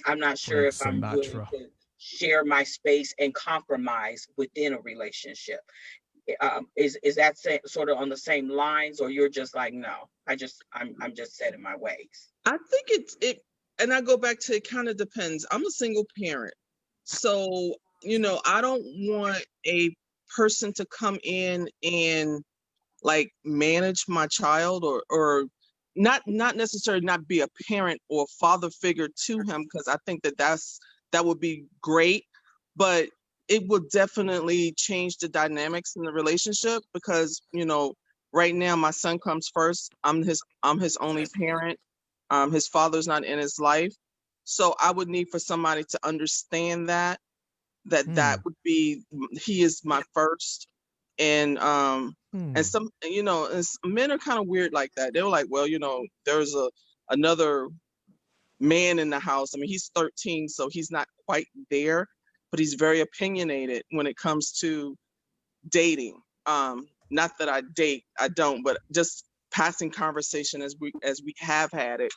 I'm not sure if I'm willing to share my space and compromise within a relationship? Is that sort of on the same lines, or you're just like, no, I'm just set in my ways? I think it, and I go back to, it kind of depends. I'm a single parent. So, you know, I don't want a person to come in and like manage my child or not necessarily not be a parent or father figure to him, because I think that would be great, but it would definitely change the dynamics in the relationship because, you know, right now my son comes first. I'm his only parent. His father's not in his life. So I would need for somebody to understand that would be, he is my first. And some, you know, men are kind of weird like that. They're like, well, you know, there's another man in the house. I mean, he's 13, so he's not quite there, but he's very opinionated when it comes to dating. Not that I date, I don't, but just passing conversation as we have had it.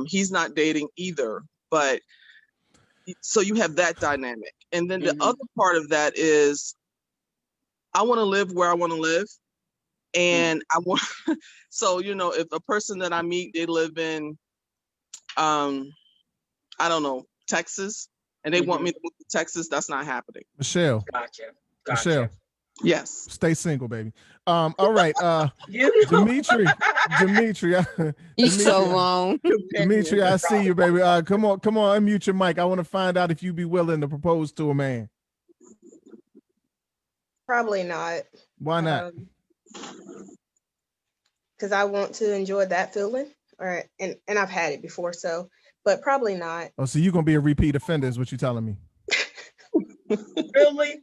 He's not dating either, but so you have that dynamic. And then the other part of that is I want to live where I want to live. And I want, so, you know, if a person that I meet, they live in, I don't know, Texas, and they want me to move to Texas, that's not happening. Michelle. Gotcha. Michelle. Yes. Stay single, baby. All right. Dimitri. You're so wrong. Dimitri, I see you, baby. Come on, unmute your mic. I want to find out if you'd be willing to propose to a man. Probably not. Why not? Because I want to enjoy that feeling, and I've had it before, so, but probably not. Oh, so you're gonna be a repeat offender, is what you're telling me? Really?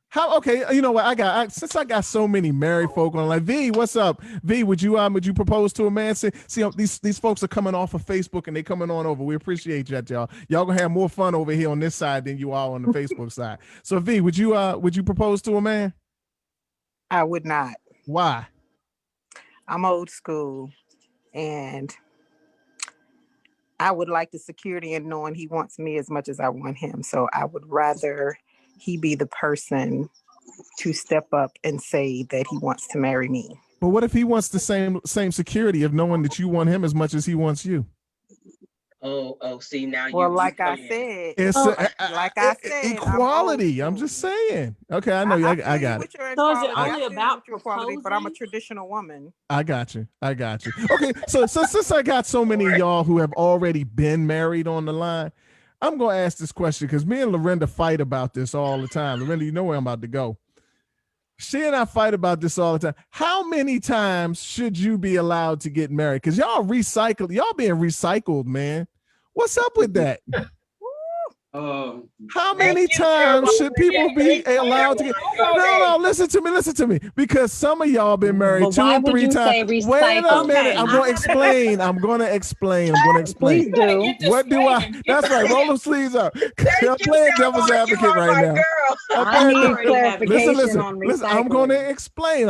How? Okay, you know what? Since I got so many married folk on, like, V, what's up? V, would you propose to a man? See, these folks are coming off of Facebook and they coming on over. We appreciate that, y'all. Y'all gonna have more fun over here on this side than you are on the Facebook side. So, V, would you propose to a man? I would not. Why? I'm old school, and I would like the security in knowing he wants me as much as I want him. So I would rather he be the person to step up and say that he wants to marry me. But what if he wants the same security of knowing that you want him as much as he wants you? Oh, see, now well, like I said, equality. I'm just saying. Okay, I know. I got it. So is it only about equality? But I'm a traditional woman. I got you. Okay, so since I got so many of y'all who have already been married on the line, I'm gonna ask this question because me and Lorinda fight about this all the time. Lorinda, you know where I'm about to go. She and I fight about this all the time. How many times should you be allowed to get married? Because y'all recycled, y'all being recycled, man. What's up with that? How many times should people be allowed to get? No, listen to me. Because some of y'all been married But 2 why and would 3 you say times. Wait a recycle? minute. I'm Okay. going to explain. Please do. What do I? That's right. Roll them sleeves up. I'm playing devil's advocate right now. I need clarification on Listen. I'm going to explain.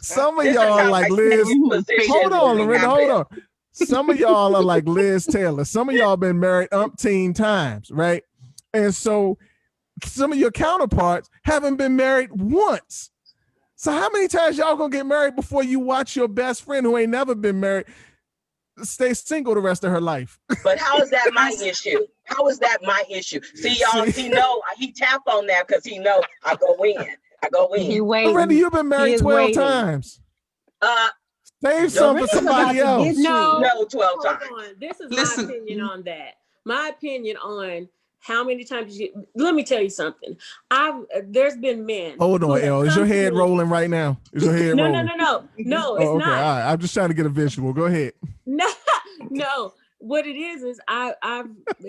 Some of This is y'all how like my Liz. position Hold on, really Lorinda. happened. Hold on. Some of y'all are like Liz Taylor. Some of y'all been married umpteen times, right? And so some of your counterparts haven't been married once. So how many times y'all gonna get married before you watch your best friend who ain't never been married stay single the rest of her life? But how is that my issue? How is that my issue? See, y'all, he tap on that because he know I go in. He waiting. Lorinda, you've been married 12 times. Save some for somebody else. No, 12 times. Hold on. This is my opinion on that. My opinion on how many times let me tell you something. There's been men. Hold on, El. Is your head rolling right now? Is your head rolling? No, it's okay, not. All right. I'm just trying to get a visual. Go ahead. No. What it is I've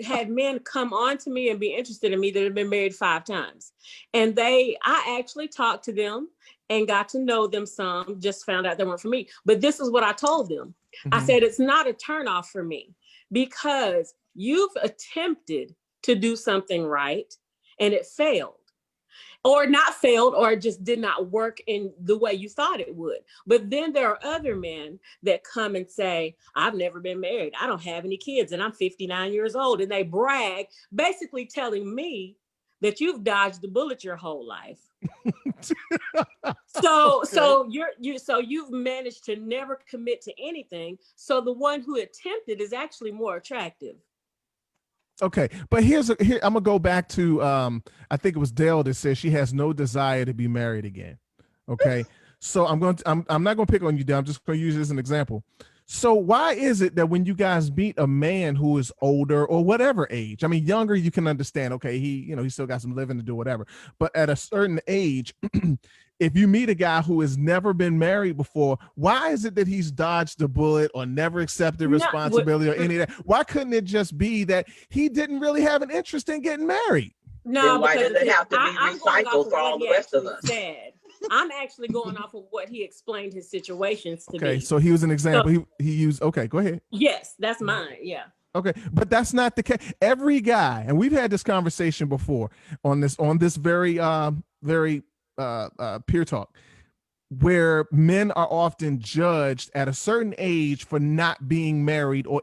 had men come on to me and be interested in me that have been married 5 times. And I actually talked to them and got to know them some, just found out they weren't for me. But this is what I told them. I said, it's not a turnoff for me because you've attempted to do something right and it failed. Or not failed, or it just did not work in the way you thought it would. But then there are other men that come and say, I've never been married. I don't have any kids and I'm 59 years old. And they brag, basically telling me that you've dodged the bullet your whole life. So you've managed to never commit to anything. So the one who attempted is actually more attractive. Okay, but here I'm gonna go back to I think it was Dale that said she has no desire to be married again. Okay, so I'm not gonna pick on you, Dale. I'm just gonna use it as an example. So why is it that when you guys meet a man who is older or whatever age, I mean younger, you can understand, okay, he still got some living to do, whatever. But at a certain age, if you meet a guy who has never been married before, why is it that he's dodged the bullet or never accepted responsibility or any of that? Why couldn't it just be that he didn't really have an interest in getting married? No, then why does it have to be recycled for all the rest of us? I'm actually going off of what he explained his situations to be. Okay, so he was an example. So, he used, okay, go ahead. Yes, that's mine, yeah. Okay, but that's not the case. Every guy, and we've had this conversation before on this very peer talk, where men are often judged at a certain age for not being married or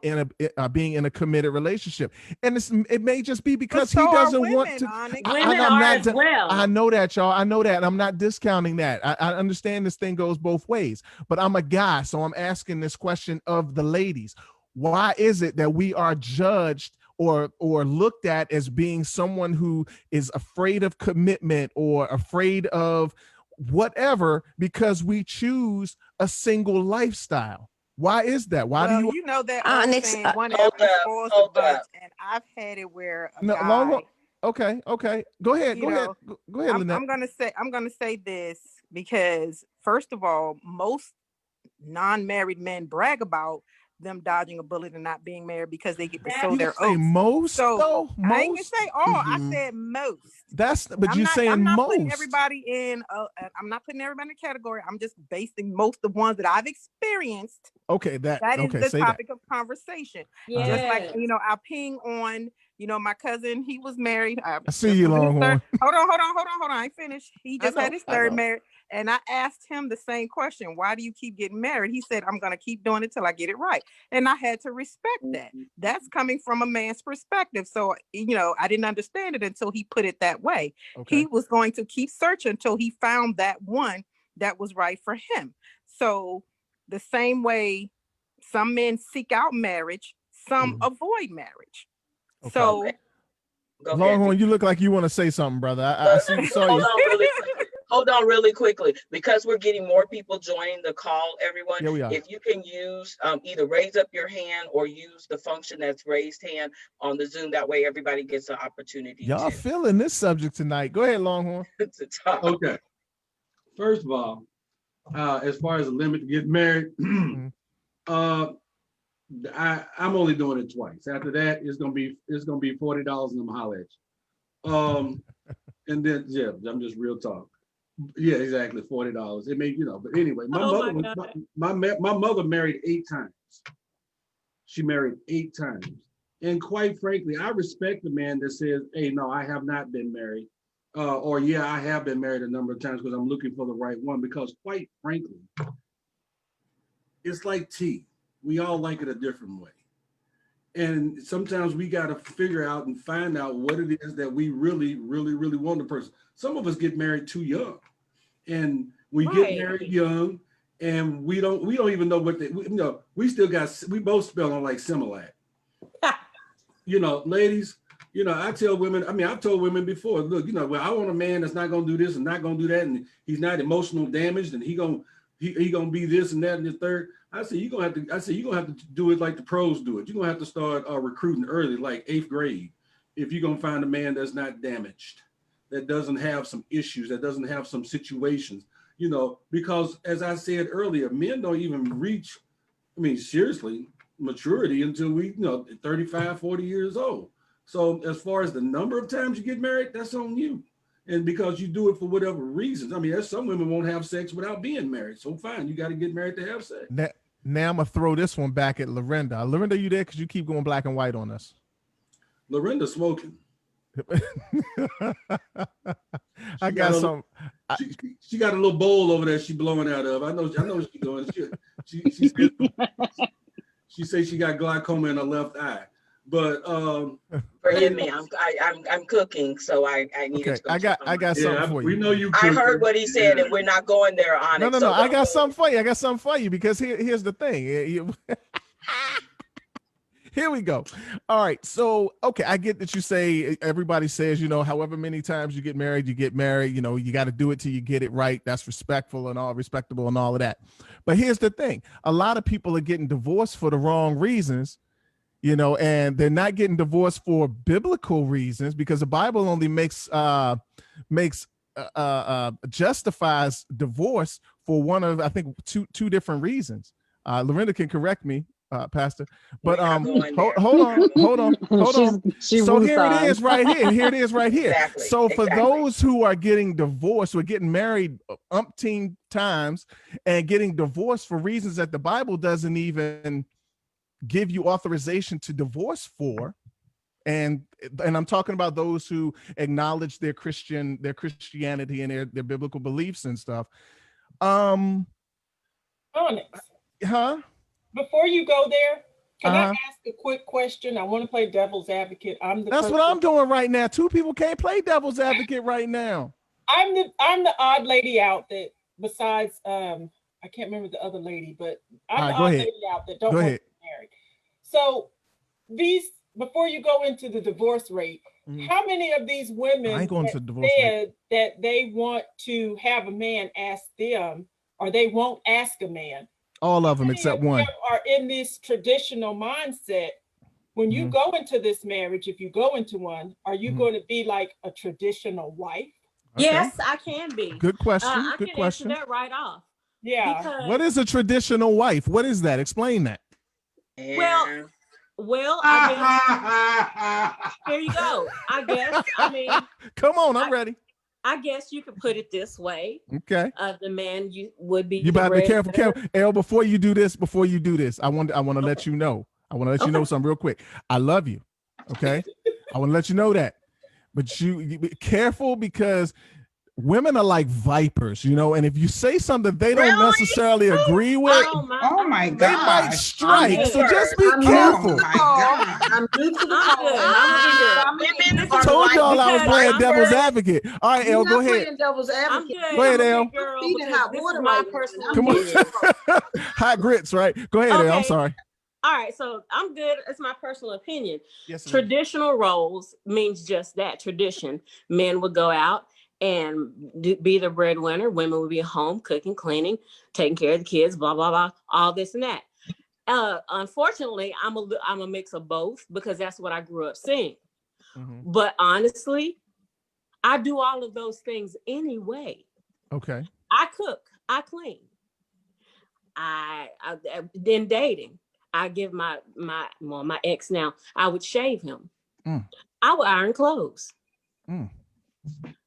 being in a committed relationship, and it may just be because he doesn't want to. I know that, y'all. I know that. I'm not discounting that. I understand this thing goes both ways, but I'm a guy, so I'm asking this question of the ladies. Why is it that we are judged or looked at as being someone who is afraid of commitment or afraid of whatever because we choose a single lifestyle? Why is that? Why do you know that honestly one apple spoils the bunch, and I've had it where okay, go ahead, Lynette. I'm gonna say this because first of all, most non-married men brag about them dodging a bullet and not being married because they get to sow their oats. Most, so most? I ain't gonna say all. I said most. I'm not most. Putting everybody in. I'm not putting everybody in a category. I'm just basing most of the ones that I've experienced. Okay, that is the topic of conversation. Yeah. Just like I ping on. My cousin, he was married. I see you, Longhorn. Hold on. I ain't finished. He just had his third marriage. And I asked him the same question. Why do you keep getting married? He said, I'm going to keep doing it till I get it right. And I had to respect that. That's coming from a man's perspective. So, I didn't understand it until he put it that way. Okay. He was going to keep searching until he found that one that was right for him. So the same way some men seek out marriage, some avoid marriage. Okay. So Longhorn, you look like you want to say something, brother. I saw you. Hold on really quickly, because we're getting more people joining the call, everyone. Yeah, we are. If you can use either raise up your hand or use the function that's raised hand on the Zoom, that way everybody gets an opportunity Y'all feeling this subject tonight. Go ahead, Longhorn. to talk. Okay. First of all, as far as the limit to get married, I'm only doing it twice. After that, it's gonna be $40 and I'm holler at you. And then I'm just real talk. Yeah, exactly, $40. It may, but anyway, my mother married 8 times. She married 8 times. And quite frankly, I respect the man that says, hey, no, I have not been married. Or yeah, I have been married a number of times because I'm looking for the right one. Because quite frankly, it's like tea. We all like it a different way. And sometimes we got to figure out and find out what it is that we really, really, really want the person. Some of us get married too young, and we get married young, and we don't even know what we both spell on like Similac. Ladies, I tell women, I've told women before, look, well, I want a man that's not going to do this and not going to do that, and he's not emotional damaged, and he gonna be this and that and the third. I said, you're gonna have to do it like the pros do it. You're gonna have to start recruiting early, like 8th grade, if you're gonna find a man that's not damaged, that doesn't have some issues, that doesn't have some situations, because as I said earlier, men don't even reach, seriously, maturity until we, 35, 40 years old. So as far as the number of times you get married, that's on you. And because you do it for whatever reasons. There's some women won't have sex without being married. So fine, you got to get married to have sex. Now I'm going to throw this one back at Lorinda. Lorinda, you there? Because you keep going black and white on us. Lorinda smoking. I got some. She got a little bowl over there she blowing out of. I know what she's doing. She says she got glaucoma in her left eye. But forgive me, I'm cooking, so I need to. I got something for you. We know you. I heard what he said, and we're not going there on it. No. I got something for you. Because here's the thing. Here we go. All right. So, okay, I get that you say everybody says, however many times you get married, you got to do it till you get it right. That's respectful and respectable and all of that. But here's the thing. A lot of people are getting divorced for the wrong reasons. And they're not getting divorced for biblical reasons, because the Bible only justifies divorce for one of, I think, two different reasons. Lorinda can correct me, Pastor, but hold on. So here it is right here. Exactly, so for those who are getting divorced, or getting married umpteen times and getting divorced for reasons that the Bible doesn't even give you authorization to divorce for, and I'm talking about those who acknowledge their Christianity and their biblical beliefs and stuff. Onyx. Before you go there, can I ask a quick question? I want to play devil's advocate. That's what I'm doing right now. 2 people can't play devil's advocate right now. I'm the odd lady out that, besides I can't remember the other lady, but I'm the odd lady out that don't want to be married. So before you go into the divorce rate, how many of these women said that they want to have a man ask them, or they won't ask a man? All of them except one are in this traditional mindset. When you go into this marriage, if you go into one, are you going to be like a traditional wife? Okay. Yes, I can be. Good question. I Good can question. answer that right off. Yeah. Because, what is a traditional wife? What is that? Explain that. Well, I guess here you go. Come on, I'm ready. I guess you could put it this way. Okay. The man you would be. You better be careful. Elle, before you do this, I want to let you know. I want to let you know something real quick. I love you. Okay. I want to let you know that. But you be careful, because women are like vipers, and if you say something they don't necessarily agree with, oh my God, they might strike. So just be careful. I'm new to the call. I told y'all I was playing devil's advocate. All right, Elle, go ahead. Devil's advocate. Go ahead, Elle. My personal Come on. Hot grits, right? Go ahead, Elle. I'm sorry. All right, so I'm good. It's my personal opinion. Yes, traditional roles means just that, tradition. Men would go out and be the breadwinner. Women would be at home cooking, cleaning, taking care of the kids, blah, blah, blah, all this and that. Unfortunately, I'm a mix of both because that's what I grew up seeing. But honestly, I do all of those things anyway. Okay. I cook, I clean. I then dating. I give my ex now, I would shave him. I would iron clothes.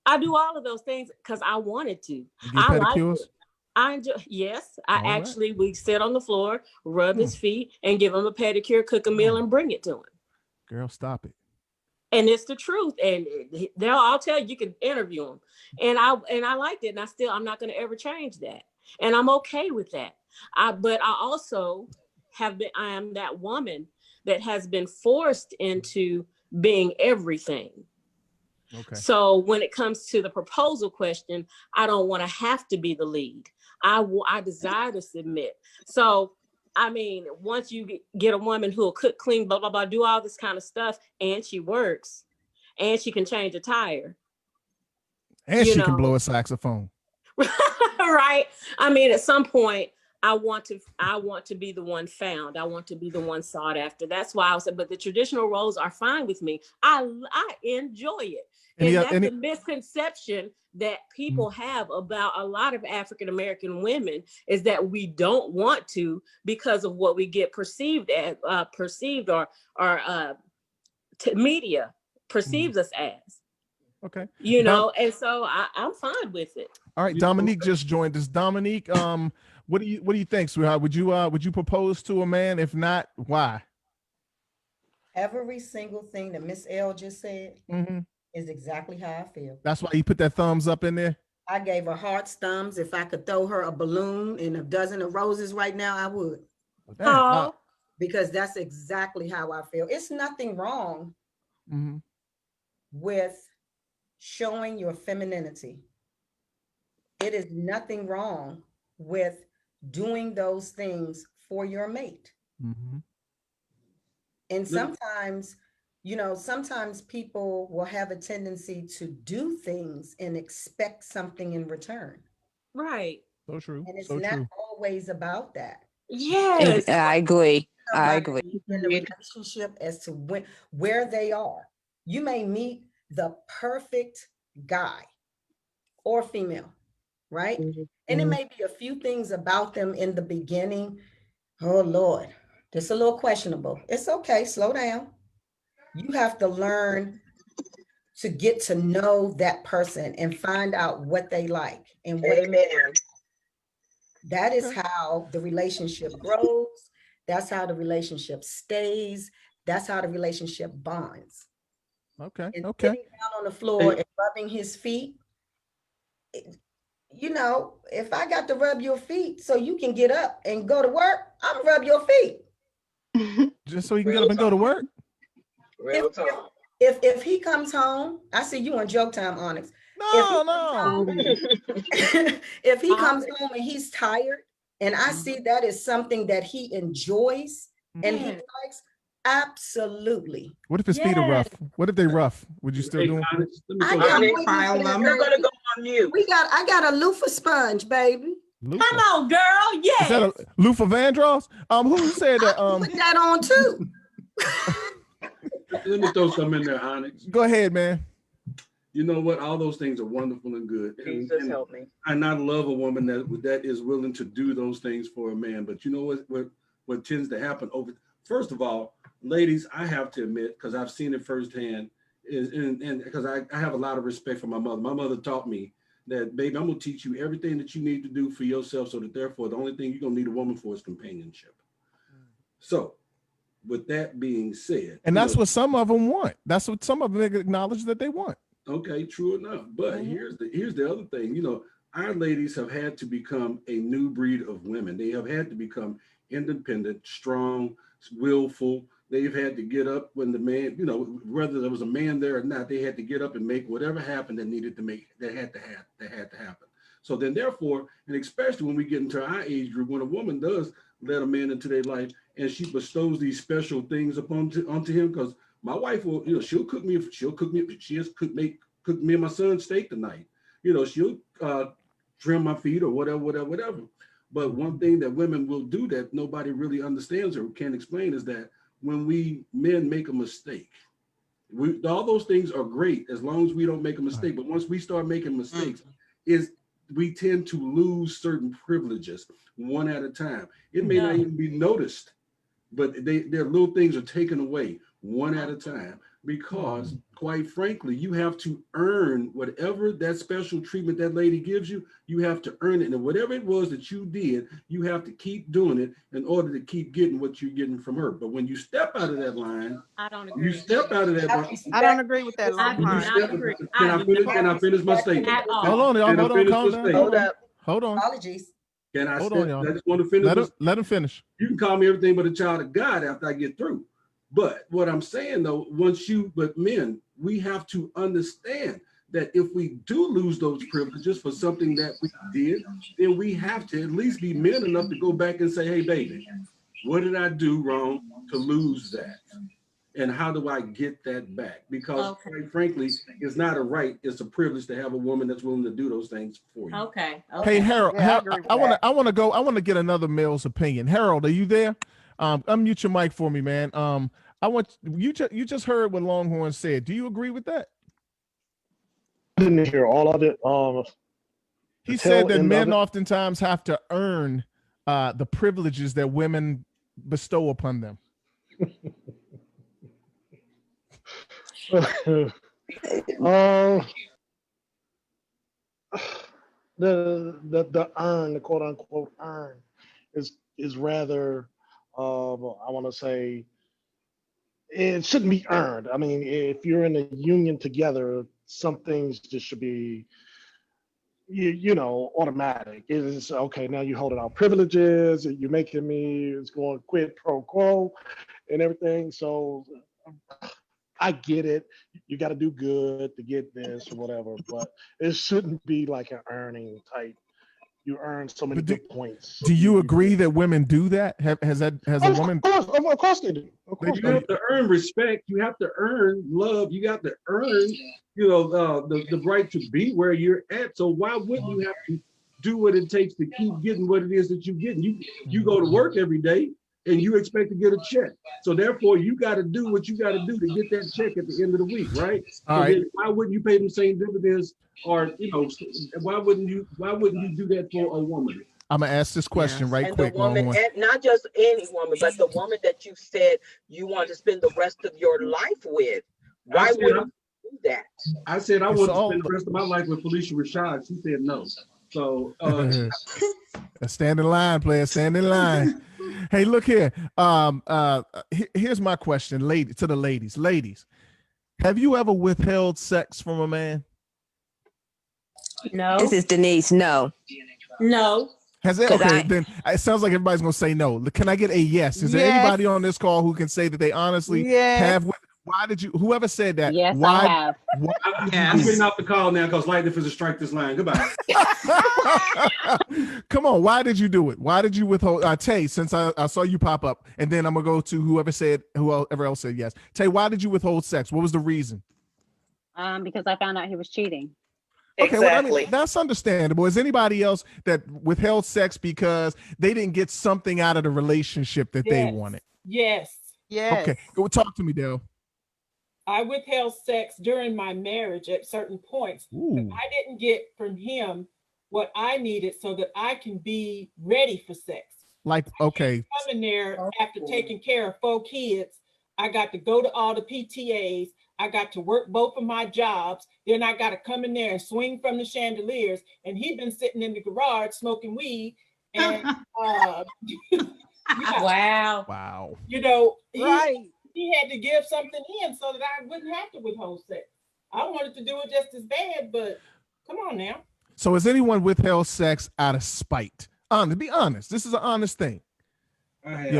I do all of those things because I wanted to. You get I pedicures? like it. I enjoy, yes. All right. Actually, we sit on the floor, rub his feet, and give him a pedicure, cook a meal, and bring it to him. Girl, stop it. And it's the truth. And I'll tell you, you can interview him. And I liked it. And I'm not going to ever change that. And I'm okay with that. But I also I am that woman that has been forced into being everything. Okay. So when it comes to the proposal question, I don't want to have to be the lead. I desire to submit. So, I mean, once you get a woman who will cook, clean, blah, blah, blah, do all this kind of stuff, and she works, and she can change a tire. And she can blow a saxophone. Right? I mean, at some point, I want to be the one found. I want to be the one sought after. That's why I said, but the traditional roles are fine with me. I enjoy it. And that's the misconception that people have about a lot of African-American women is that we don't want to because of what we get perceived or media perceives us as. Okay. You know, and so I'm fine with it. All right, Dominique just joined us. Dominique, what do you think, sweetheart? Would you propose to a man? If not, why? Every single thing that Miss L just said is exactly how I feel. That's why you put that thumbs up in there. I gave her heart thumbs. If I could throw her a balloon and a dozen of roses right now, I would. Because that's exactly how I feel. It's nothing wrong with showing your femininity. It is nothing wrong with doing those things for your mate. And sometimes, sometimes people will have a tendency to do things and expect something in return. Right. So true. And it's so not true. always about that. Yes. I agree. In the relationship as to where they are. You may meet the perfect guy or female, right? And it may be a few things about them in the beginning. Oh Lord, this is a little questionable. It's okay, slow down. You have to learn to get to know that person and find out what they like and what that is how the relationship grows. That's how the relationship stays. That's how the relationship bonds. Okay. And okay. sitting down on the floor and rubbing his feet, if I got to rub your feet so you can get up and go to work, I'm gonna rub your feet. Just so he can get up and go to work? If he comes home, I see you on Joke Time, Onyx. No. If he comes home and he's tired, and I see that is something that he enjoys and he likes, absolutely. What if his feet are rough? What if they rough? Would you still do them? You're gonna go on mute. I got a loofah sponge, baby. Loofah. Come on, girl. Yes. Is that a loofah Vandross? Who said that? Put that on too. Let me throw something in there, Onyx. Go ahead, man. You know what? All those things are wonderful and good. Jesus help me. And I love a woman that is willing to do those things for a man. But you know what tends to happen first of all, ladies, I have to admit, because I've seen it firsthand, and because I have a lot of respect for my mother. My mother taught me that, baby, I'm gonna teach you everything that you need to do for yourself, so that therefore the only thing you're gonna need a woman for is companionship. So with that being said, and that's what some of them want. That's what some of them acknowledge that they want. Okay, true enough. But here's the other thing. Our ladies have had to become a new breed of women. They have had to become independent, strong, willful. They've had to get up when the man, whether there was a man there or not, they had to get up and make whatever happened that needed to make, that had to happen. So then therefore, and especially when we get into our age group, when a woman does let a man into their life and she bestows these special things onto him, because my wife will, she'll cook me and my son's steak tonight. You know, she'll trim my feet or whatever. But one thing that women will do that nobody really understands or can explain is that when men make a mistake, all those things are great as long as we don't make a mistake. But once we start making mistakes, we tend to lose certain privileges one at a time. It may not even be noticed, but their little things are taken away one at a time, because quite frankly, you have to earn whatever that special treatment that lady gives you. You have to earn it. And whatever it was that you did, you have to keep doing it in order to keep getting what you're getting from her. But when you step out of that line, I don't agree. you step out of that line. I don't agree with that. I do When you not step, agree. can I finish my statement? At all. Hold on, y'all. Can I Hold on. finish Calm my down. statement? Hold on. Apologies. Can I Hold step- on, y'all. I just want to finish. Let him finish. You can call me everything but a child of God after I get through. But what I'm saying though, but men, we have to understand that if we do lose those privileges for something that we did, then we have to at least be men enough to go back and say, hey, baby, what did I do wrong to lose that? And how do I get that back? Because quite frankly, it's not a right, it's a privilege to have a woman that's willing to do those things for you. Okay. Hey, Harold, I want to get another male's opinion. Harold, are you there? Unmute your mic for me, man. I want you just heard what Longhorn said. Do you agree with that? I didn't hear all of it. He said that men oftentimes have to earn the privileges that women bestow upon them. The earn, the quote unquote earn, is rather I want to say it shouldn't be earned. I mean, if you're in a union together, some things just should be automatic. It is okay. Now you're holding out privileges. You're making me. It's going quid pro quo, and everything. So I get it. You got to do good to get this or whatever, but it shouldn't be like an earning type. You earn so many good points. Do you agree that women do that? Has a woman? Of course they do. You have to earn respect. You have to earn love. You got to earn, the right to be where you're at. So why wouldn't you have to do what it takes to keep getting what it is that you're getting? You go to work every day and you expect to get a check. So therefore, you got to do what you got to do to get that check at the end of the week, right? All right. Then why wouldn't you pay them same dividends, or why wouldn't you do that for a woman? I'm gonna ask this question right And quick, the woman, Longhorn. and not just any woman, but the woman that you said you want to spend the rest of your life with. Why wouldn't you do that? I said I want to spend the rest of my life with Felicia Rashad. She said no. So Stand in line, player. Stand in line. Hey, look here. Here's my question, to the ladies. Ladies, have you ever withheld sex from a man? No. This is Denise. No. No. Has it? Okay, then it sounds like everybody's gonna say no. Can I get a yes? Is there anybody on this call who can say that they honestly have? Why did you? Whoever said that? Yes, why, I have. I'm getting off the call now because Lightning is to strike this line. Goodbye. Come on, why did you do it? Why did you withhold? Tay, since I saw you pop up, and then I'm gonna go to whoever else said yes. Tay, why did you withhold sex? What was the reason? Because I found out he was cheating. Okay, well, I mean, that's understandable. Is anybody else that withheld sex because they didn't get something out of the relationship that they wanted? Yes. Okay, go talk to me, Dale. I withheld sex during my marriage at certain points. Ooh. I didn't get from him what I needed so that I can be ready for sex. Like, okay. Coming there after taking care of 4 kids, I got to go to all the PTAs. I got to work both of my jobs. Then I got to come in there and swing from the chandeliers. And he'd been sitting in the garage smoking weed. And Wow. He had to give something in so that I wouldn't have to withhold sex. I wanted to do it just as bad, but come on now. So has anyone withheld sex out of spite? Be honest. This is an honest thing.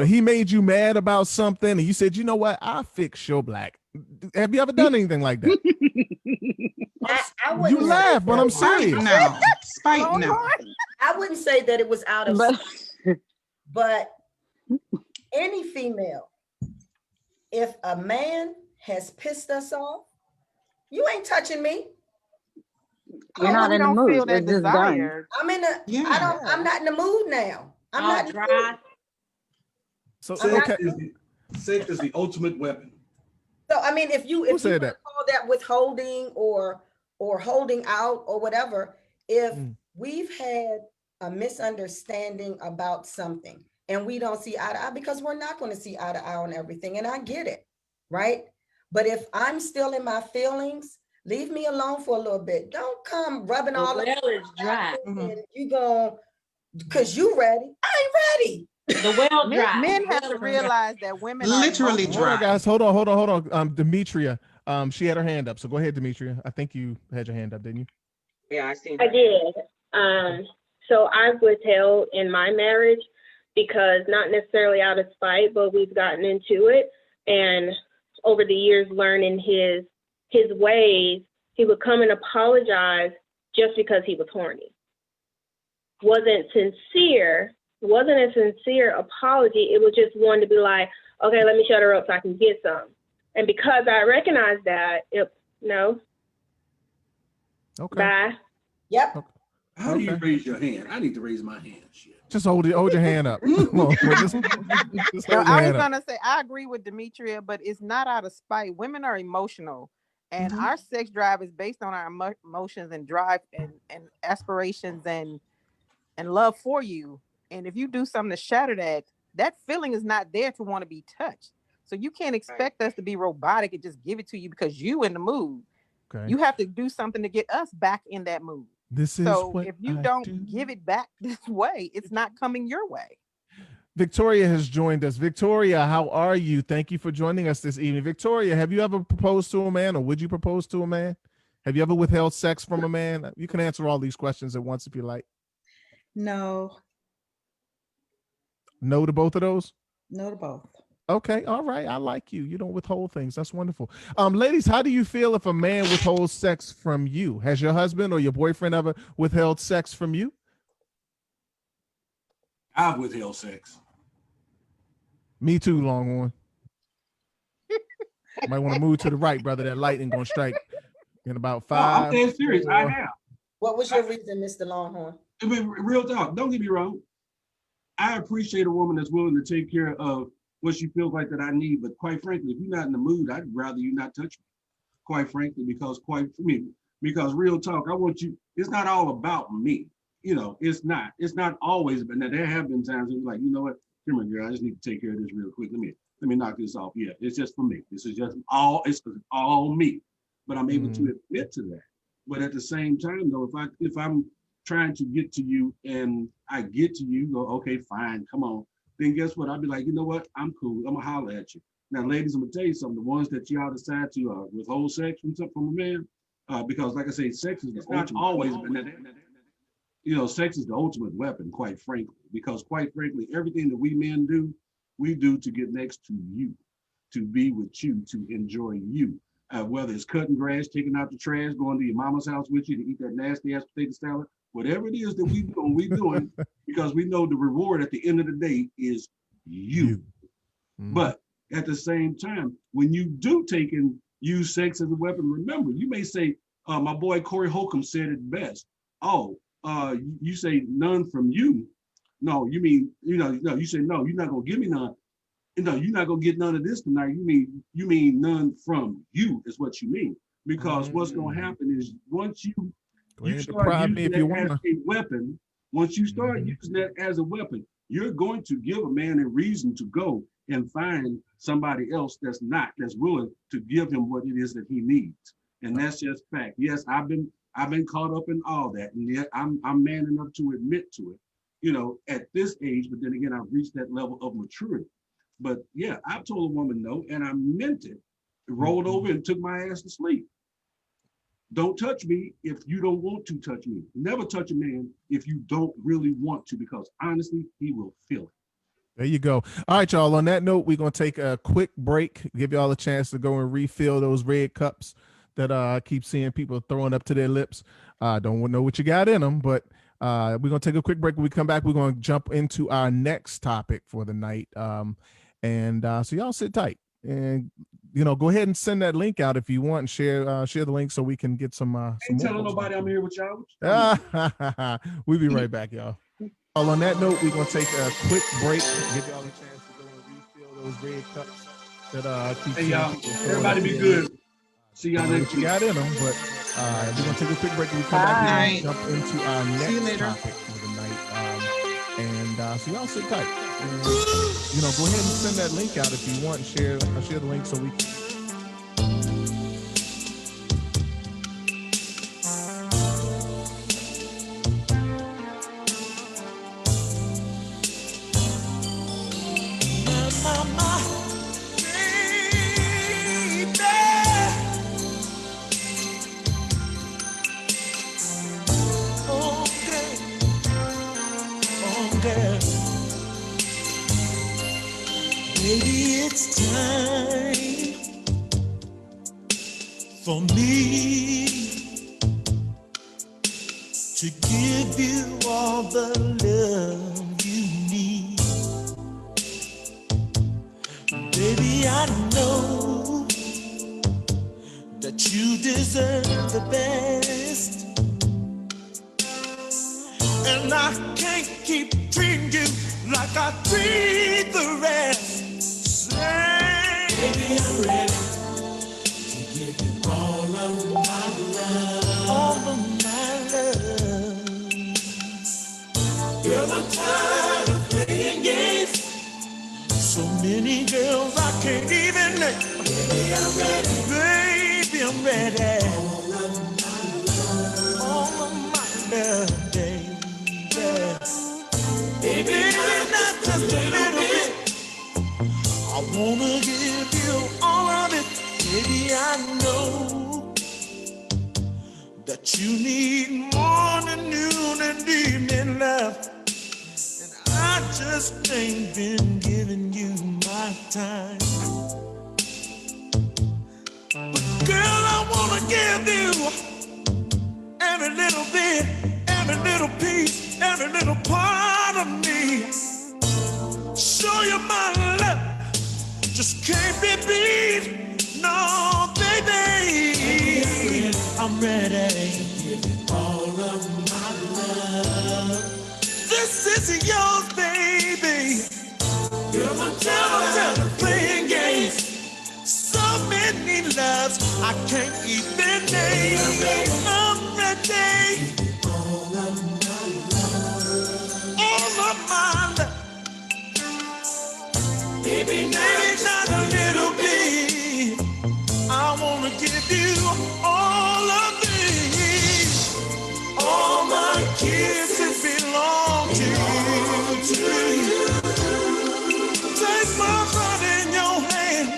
He made you mad about something and you said, you know what? I'll fix your black. Have you ever done anything like that? I You laugh, but I'm serious. Spite no. I wouldn't say that it was out of but any female, if a man has pissed us off, you ain't touching me. You're not in the don't mood. feel that It's just done. desire. I'm in the, I'm not in the mood now. I'm All not in the mood. dry. So I'm not- okay. Sex is the ultimate weapon. So I mean, if you said wanna that? call that withholding or holding out or whatever, if we've had a misunderstanding about something and we don't see eye to eye, because we're not going to see eye to eye on everything, and I get it, right? But if I'm still in my feelings, leave me alone for a little bit. Don't come rubbing The all well is dry. and you going because you ready. I ain't ready. The well dry. Men The have well to is dry. realize that women are Literally emotional. Hold on, dry. guys. Hold on. Demetria. She had her hand up. So go ahead, Demetria. I think you had your hand up, didn't you? Yeah, I seen I that. did. So I've withheld in my marriage because not necessarily out of spite, but we've gotten into it. And over the years, learning his ways, he would come and apologize just because he was horny. Wasn't a sincere apology. It was just one to be like, okay, let me shut her up so I can get some. And because I recognized that, no. Okay. Bye. Yep. How do you raise your hand? I need to raise my hand. Shit. Just hold your hand up. Come on, just No, hold your I was hand up. gonna say I agree with Demetria, but it's not out of spite. Women are emotional, and our sex drive is based on our emotions and drive and aspirations and love for you. And if you do something to shatter that feeling is not there to want to be touched. So you can't expect us to be robotic and just give it to you because you in the mood. Okay. You have to do something to get us back in that mood. This is So what if you I don't do. give it back this way, it's not coming your way. Victoria has joined us. Victoria, how are you? Thank you for joining us this evening. Victoria, have you ever proposed to a man, or would you propose to a man? Have you ever withheld sex from a man? You can answer all these questions at once if you like. No, No to both of those? no to both. Okay, all right. I like you. You don't withhold things. That's wonderful. Ladies, how do you feel if a man withholds sex from you? Has your husband or your boyfriend ever withheld sex from you? I've withheld sex. Me too, Longhorn. Might want to move to the right, brother. That lightning gonna strike in about 5. I'm dead serious. I 4. have. What was your reason, Mr. Longhorn? I mean, real talk. Don't get me wrong. I appreciate a woman that's willing to take care of what she feels like that I need. But quite frankly, if you're not in the mood, I'd rather you not touch me. Quite frankly, because real talk, I want you. It's not all about me. You know, it's not. It's not always. But now there have been times when you're like, you know what? Come here, girl. I just need to take care of this real quick. Let me knock this off. Yeah, it's just for me. This is just all. It's all me. But I'm able to admit to that. But at the same time, though, if I'm trying to get to you and I get to you, go, okay, fine, come on. Then guess what? I'll be like, you know what? I'm cool. I'm gonna holler at you. Now, ladies, I'm gonna tell you something. The ones that y'all decide to withhold sex from a man, because like I say, sex is not always. You know, sex is the ultimate weapon, quite frankly. Because quite frankly, everything that we men do, we do to get next to you, to be with you, to enjoy you. Whether it's cutting grass, taking out the trash, going to your mama's house with you to eat that nasty ass potato salad, whatever it is that we doing because we know the reward at the end of the day is you. But at the same time, when you do take and use sex as a weapon, remember, you may say, my boy Corey Holcomb said it best. Oh, you say none from you. No, you mean, no, you say, no, you're not gonna give me none. No, you're not gonna get none of this tonight. You mean none from you is what you mean. Because what's gonna happen is once you start using that as a weapon, once you start using that as a weapon, you're going to give a man a reason to go and find somebody else that's willing to give him what it is that he needs. And that's just fact. Yes, I've been caught up in all that, and yet I'm man enough to admit to it, at this age. But then again, I've reached that level of maturity. But yeah, I've told a woman no, and I meant it. Rolled over and took my ass to sleep. Don't touch me if you don't want to touch me. Never touch a man if you don't really want to, because honestly, he will feel it. There you go. All right, y'all. On that note, we're going to take a quick break, give y'all a chance to go and refill those red cups that I keep seeing people throwing up to their lips. Don't know what you got in them, but we're going to take a quick break. When we come back, we're going to jump into our next topic for the night. So y'all sit tight and go ahead and send that link out if you want, and share the link so we can get some. Ain't telling nobody I'm here with y'all. We'll be right back, y'all. Well, on that note, we're gonna take a quick break, give y'all a chance to go and refill those red cups that keep. Hey y'all, everybody be good. See y'all next week. Got in them, but we're gonna take a quick break and we come back and jump into our next topic for the night. So y'all sit tight. And, go ahead and send that link out if you want. Share the link so we can. Maybe it's time for me to give you all the love you need. Baby, I know that you deserve the best, and I can't keep treating you like I treat the rest. Baby, I'm ready to give you all of my love. All of my love. Girl, I'm tired of playing games. So many girls I can't even name. Baby, I'm ready. Baby, I'm ready. All of my love, baby. Baby, not just a little bit. I wanna give you all of it. Baby, I know that you need morning, noon, and evening love. And I just ain't been giving you my time. But girl, I wanna give you every little bit, every little piece, every little part of me. Show you my love. Just can't be beat, no, baby. I'm ready. Give you all of my love. This is yours, baby. Girl, I'm tired of playing games. So many loves I can't even name. I'm ready. All of my love. All of my love. Baby, not a little bit. I wanna give you all of these. All my kisses belong to you. Take my heart in your hand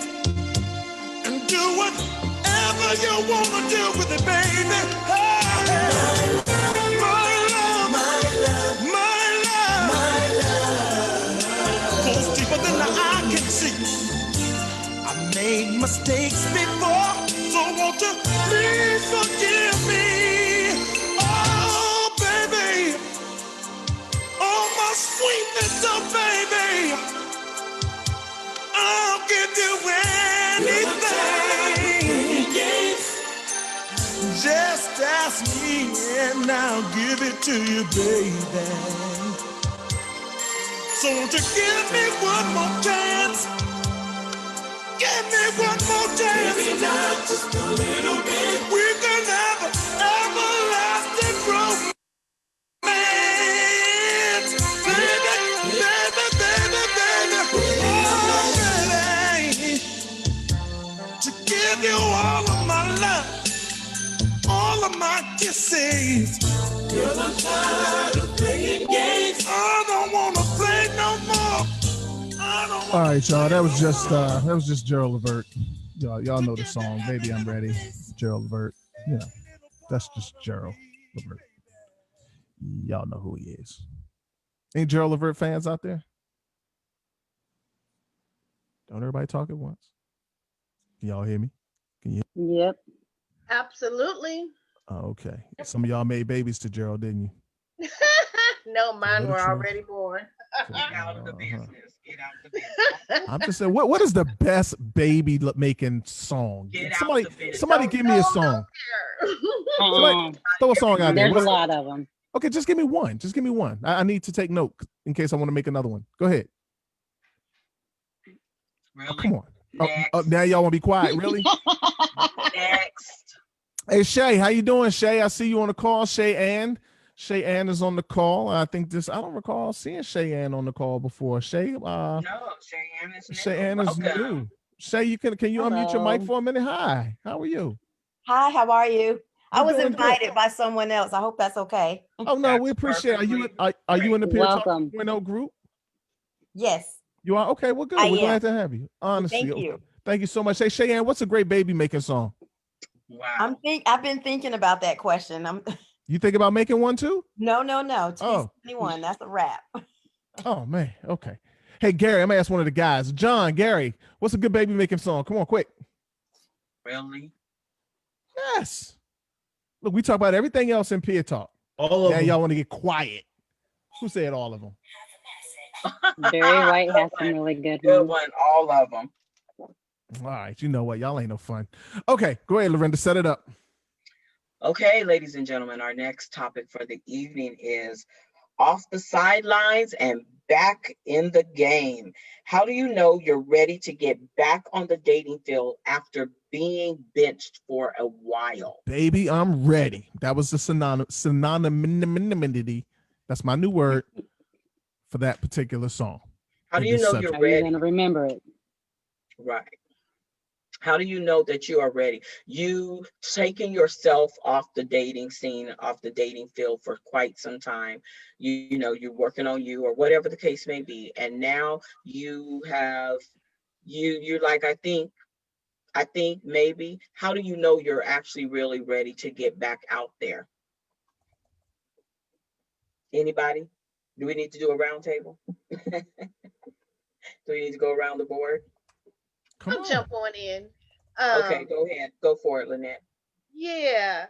and do whatever you wanna do with it, baby. Hey, my love, my love, my love, my love. Goes deeper than the eye can see. I made mistakes before, so won't you please forgive me? Oh, baby, oh, my sweet little baby, I'll give you anything. Just ask me and I'll give it to you, baby. So won't you give me one more chance? Give me one more chance. Maybe not just a little bit. We can have an everlasting romance. Baby, baby, baby, baby. I'm ready to give you all of my love, all of my kisses. Girl, I'm tired of playing games. I don't wanna play no more. All right, y'all. That was just Gerald Levert. Y'all know the song, "Baby I'm Ready." Gerald Levert. That's just Gerald Levert. Y'all know who he is. Any Gerald Levert fans out there? Don't everybody talk at once. Can y'all hear me? Can you? Yep. Absolutely. Oh, okay. Some of y'all made babies to Gerald, didn't you? No, mine Tell the were truth. already born. Get out of the business. Get out of the business. I'm just saying, what is the best baby making song? Get out Somebody, the business. somebody, give me a song. Somebody, throw a song out there. There's a What's- lot of them. Okay, just give me one. Just give me one. I need to take note in case I want to make another one. Go ahead. Really? Oh, come on. Oh, now y'all want to be quiet? Really? Next. Hey Shay, how you doing, Shay? I see you on the call. Shay Ann is on the call. I think I don't recall seeing Shay Ann on the call before. Shay, No, Cheyenne is new. Shay Ann is Welcome. new. Shay, you can you unmute your mic for a minute? Hi, how are you? Hi, how are you? I We're was doing good. invited by someone else. I hope that's okay. Oh no, we appreciate it. Are you in the Peer Talk Welcome. 2.0 group? Yes. You are? Okay, well good. I We're am. glad to have you. Honestly. Thank you. Thank you so much. Hey Shay Ann, what's a great baby making song? Wow. I've been thinking about that question. You think about making one too? No. Oh. 21. That's a wrap. Oh man, okay. Hey Gary, I'm gonna ask one of the guys. John, Gary, what's a good baby making song? Come on, quick. Really? Yes. Look, we talk about everything else in Peer Talk. All of now them. y'all want to get quiet. Who said all of them? Barry White has some really good Good ones. one. All of them. All right, you know what? Y'all ain't no fun. Okay, go ahead, Lorinda, set it up. Okay, ladies and gentlemen, our next topic for the evening is off the sidelines and back in the game. How do you know you're ready to get back on the dating field after being benched for a while? Baby, I'm ready. That was the synonymity. That's my new word for that particular song. How do and you this know subject. you're ready? You're gonna remember it. Right. How do you know that you are ready? You taking yourself off the dating scene, off the dating field for quite some time. You know, you're working on you or whatever the case may be. And now you're like, I think maybe. How do you know you're actually really ready to get back out there? Anybody? Do we need to do a round table? Do we need to go around the board? I'll jump on in. Okay, go ahead. Go for it, Lynette. Yeah.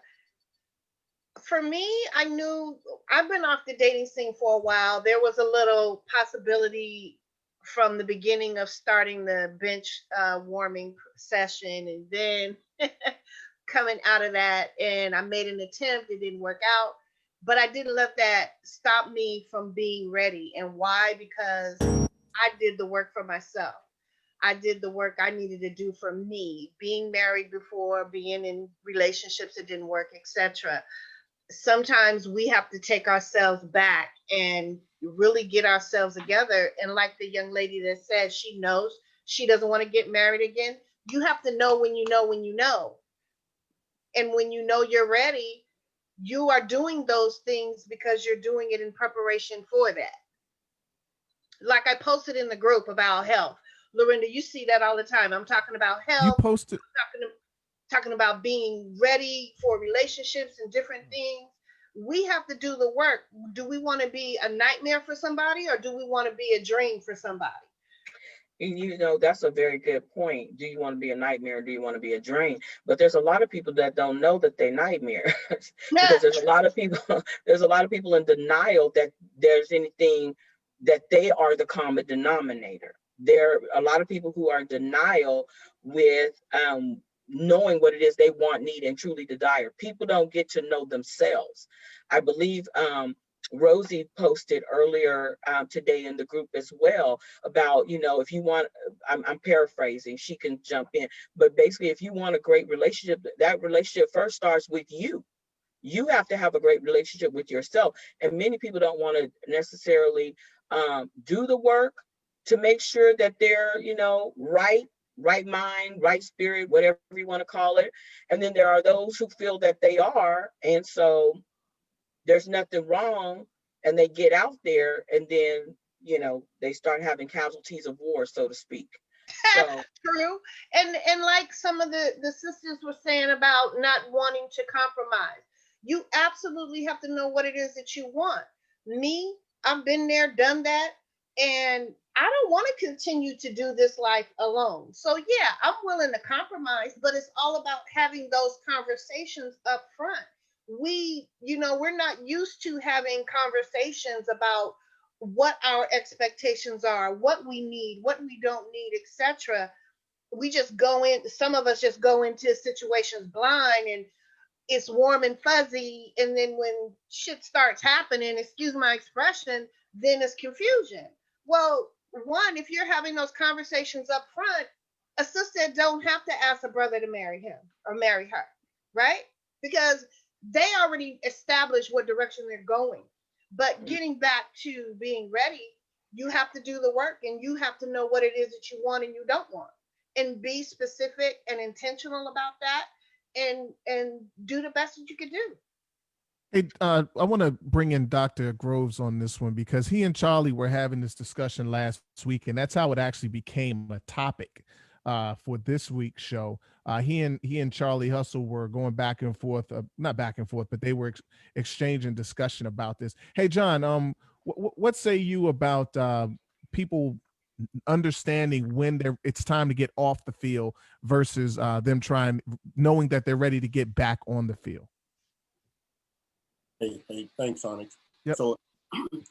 For me, I knew I've been off the dating scene for a while. There was a little possibility from the beginning of starting the bench warming session, and then coming out of that, and I made an attempt. It didn't work out, but I didn't let that stop me from being ready. And why? Because I did the work for myself. I did the work I needed to do for me, being married before, being in relationships that didn't work, etc. Sometimes we have to take ourselves back and really get ourselves together. And like the young lady that said she knows she doesn't want to get married again, you have to know when you know when you know. And when you know you're ready, you are doing those things because you're doing it in preparation for that. Like I posted in the group about health. Lorinda, you see that all the time. I'm talking about health. You posted. Talking about being ready for relationships and different things. We have to do the work. Do we want to be a nightmare for somebody, or do we want to be a dream for somebody? And you know, that's a very good point. Do you want to be a nightmare or do you want to be a dream? But there's a lot of people that don't know that they're nightmares because there's a lot of people in denial that there's anything that they are the common denominator. There are a lot of people who are in denial with knowing what it is they want, need, and truly desire. People don't get to know themselves. I believe Rosie posted earlier today in the group as well about, you know, if you want, I'm paraphrasing, she can jump in, but basically if you want a great relationship, that relationship first starts with you. You have to have a great relationship with yourself. And many people don't want to necessarily do the work to make sure that they're, you know, right mind, right spirit, whatever you want to call it. And then there are those who feel that they are. And so there's nothing wrong. And they get out there and then, you know, they start having casualties of war, so to speak. So, True. And like some of the sisters were saying about not wanting to compromise, you absolutely have to know what it is that you want. Me, I've been there, done that. And I don't want to continue to do this life alone. So yeah, I'm willing to compromise, but it's all about having those conversations up front. We, you know, we're not used to having conversations about what our expectations are, what we need, what we don't need, etc. We just go in, some of us just go into situations blind, and it's warm and fuzzy. And then when shit starts happening, excuse my expression, then it's confusion. Well, one, if you're having those conversations up front, a sister don't have to ask a brother to marry him or marry her, right? Because they already established what direction they're going. But getting back to being ready, you have to do the work, and you have to know what it is that you want and you don't want, and be specific and intentional about that, and do the best that you can do. Hey, I want to bring in Dr. Groves on this one, because he and Charlie were having this discussion last week, and that's how it actually became a topic for this week's show. He and Charlie Hustle were going back and forth, not back and forth, but they were exchanging discussion about this. Hey, John, what say you about people understanding when it's time to get off the field versus them knowing that they're ready to get back on the field? Hey, thanks, Onyx. Yep. So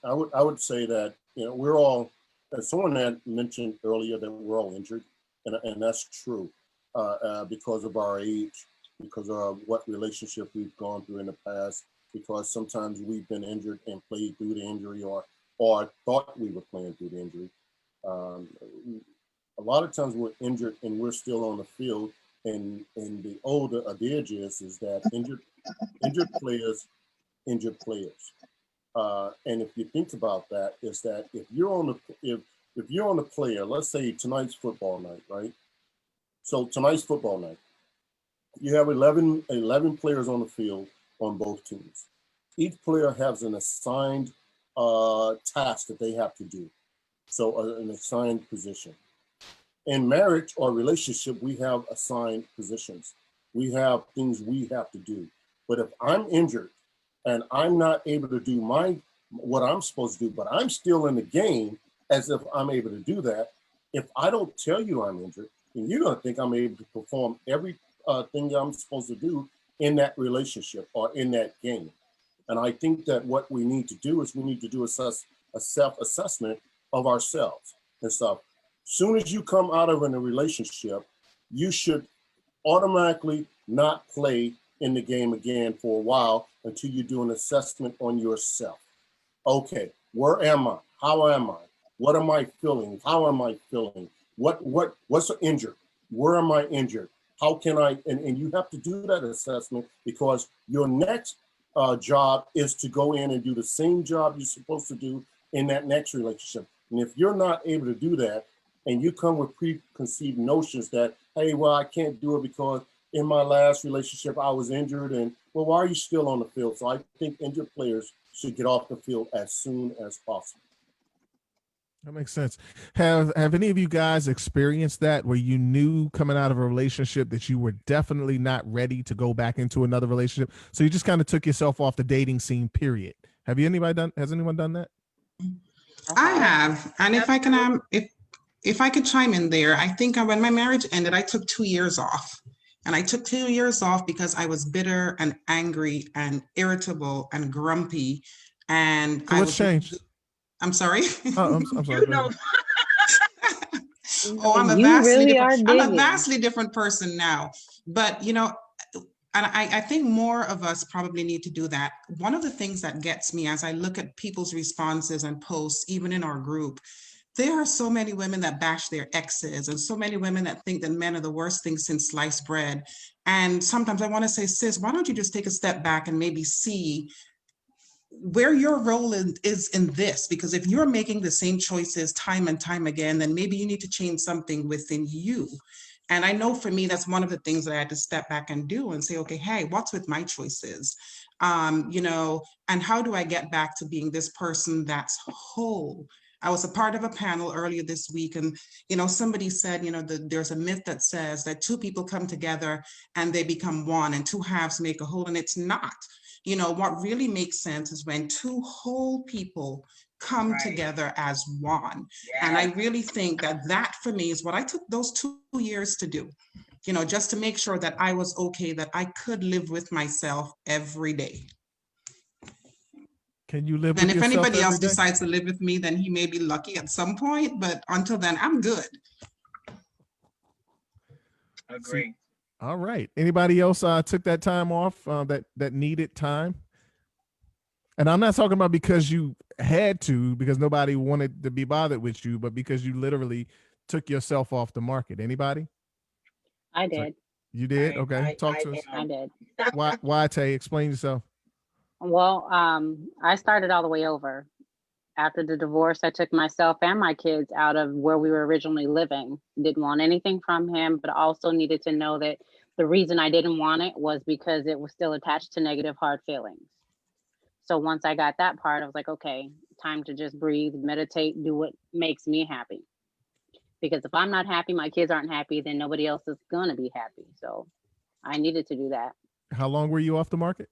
I would say that, we're all, as someone had mentioned earlier, that we're all injured, and that's true because of our age, because of what relationship we've gone through in the past, because sometimes we've been injured and played through the injury, or thought we were playing through the injury. A lot of times we're injured and we're still on the field, and the older adage is that injured players. And if you think about that, is that if you're on the player, let's say tonight's football night, right? So tonight's football night, you have 11 players on the field on both teams. Each player has an assigned task that they have to do. So an assigned position. In marriage or relationship, we have assigned positions. We have things we have to do. But if I'm injured and I'm not able to do what I'm supposed to do, but I'm still in the game as if I'm able to do that, if I don't tell you I'm injured, then you're gonna think I'm able to perform every thing I'm supposed to do in that relationship or in that game. And I think that what we need to do is we need to do a self-assessment of ourselves and stuff. Soon as you come out of a relationship, you should automatically not play in the game again for a while until you do an assessment on yourself. Okay, where am I? How am I? What am I feeling? How am I feeling? What's injured? Where am I injured? How can I, and you have to do that assessment, because your next job is to go in and do the same job you're supposed to do in that next relationship. And if you're not able to do that, and you come with preconceived notions that, hey, well, I can't do it because in my last relationship I was injured, and well, why are you still on the field? So I think injured players should get off the field as soon as possible. That makes sense. Have any of you guys experienced that, where you knew coming out of a relationship that you were definitely not ready to go back into another relationship, so you just kind of took yourself off the dating scene, period? Has anyone done that? I have. And if I can, if I could chime in there, I think when my marriage ended, I took 2 years off. And I took 2 years off because I was bitter and angry and irritable and grumpy. And So what's changed? I'm sorry. Oh, I'm sorry. Oh, I'm a vastly different person now. But, and I think more of us probably need to do that. One of the things that gets me as I look at people's responses and posts, even in our group, there are so many women that bash their exes, and so many women that think that men are the worst thing since sliced bread. And sometimes I want to say, sis, why don't you just take a step back and maybe see where your role is in this? Because if you're making the same choices time and time again, then maybe you need to change something within you. And I know for me, that's one of the things that I had to step back and do and say, okay, hey, what's with my choices? And how do I get back to being this person that's whole? I was a part of a panel earlier this week, and somebody said, there's a myth that says that two people come together and they become one, and two halves make a whole, and it's not. What really makes sense is when two whole people come together as one. Yeah. And I really think that for me is what I took those 2 years to do, just to make sure that I was okay, that I could live with myself every day. Can you live And with if yourself anybody every else day? decides to live with me, then he may be lucky at some point, but until then, I'm good. Agree. All right. Anybody else took that time off that needed time? And I'm not talking about because you had to, because nobody wanted to be bothered with you, but because you literally took yourself off the market. Anybody? I did. You did? Okay. Talk to us. I did. Why, Tay? Explain yourself. Well, I started all the way over. After the divorce, I took myself and my kids out of where we were originally living. Didn't want anything from him, but also needed to know that the reason I didn't want it was because it was still attached to negative, hard feelings. So once I got that part, I was like, okay, time to just breathe, meditate, do what makes me happy. Because if I'm not happy, my kids aren't happy, then nobody else is going to be happy. So I needed to do that. How long were you off the market?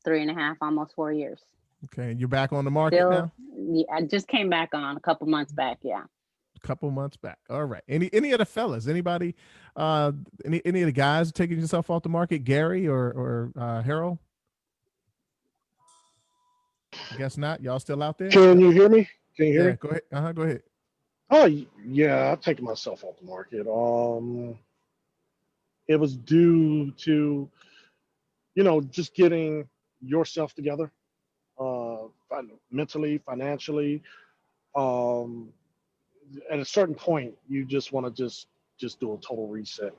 3.5, almost 4 years. Okay. You're back on the market Still, now? yeah, I just came back on a couple months back. Yeah. A couple months back. All right. Any of the fellas? Anybody? Any of the guys taking yourself off the market? Gary or Harold? I guess not. Y'all still out there? Can you hear me? Can you hear Yeah. me? Go ahead. Go ahead. Oh yeah, I've taken myself off the market. It was due to, just getting yourself together, mentally, financially. At a certain point, you just want to just do a total reset.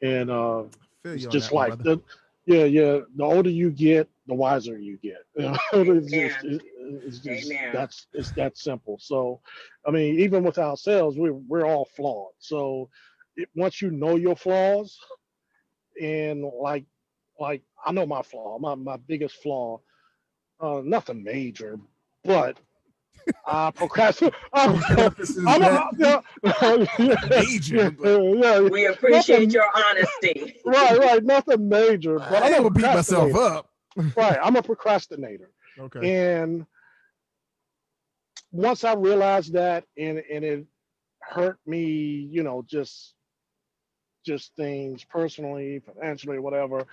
And Feel it's you on just that one, like brother. the older you get, the wiser you get. Amen. It's that simple. So, I mean, even with ourselves, we're all flawed. So, once you know your flaws, and like I know my flaw, my biggest flaw, nothing major, but I procrastinate. We appreciate your honesty. Right. Nothing major, but I ain't I'm a gonna beat myself procrastinator. up. Right, I'm a procrastinator. Okay. And once I realized that, and it hurt me, just things personally, financially, whatever,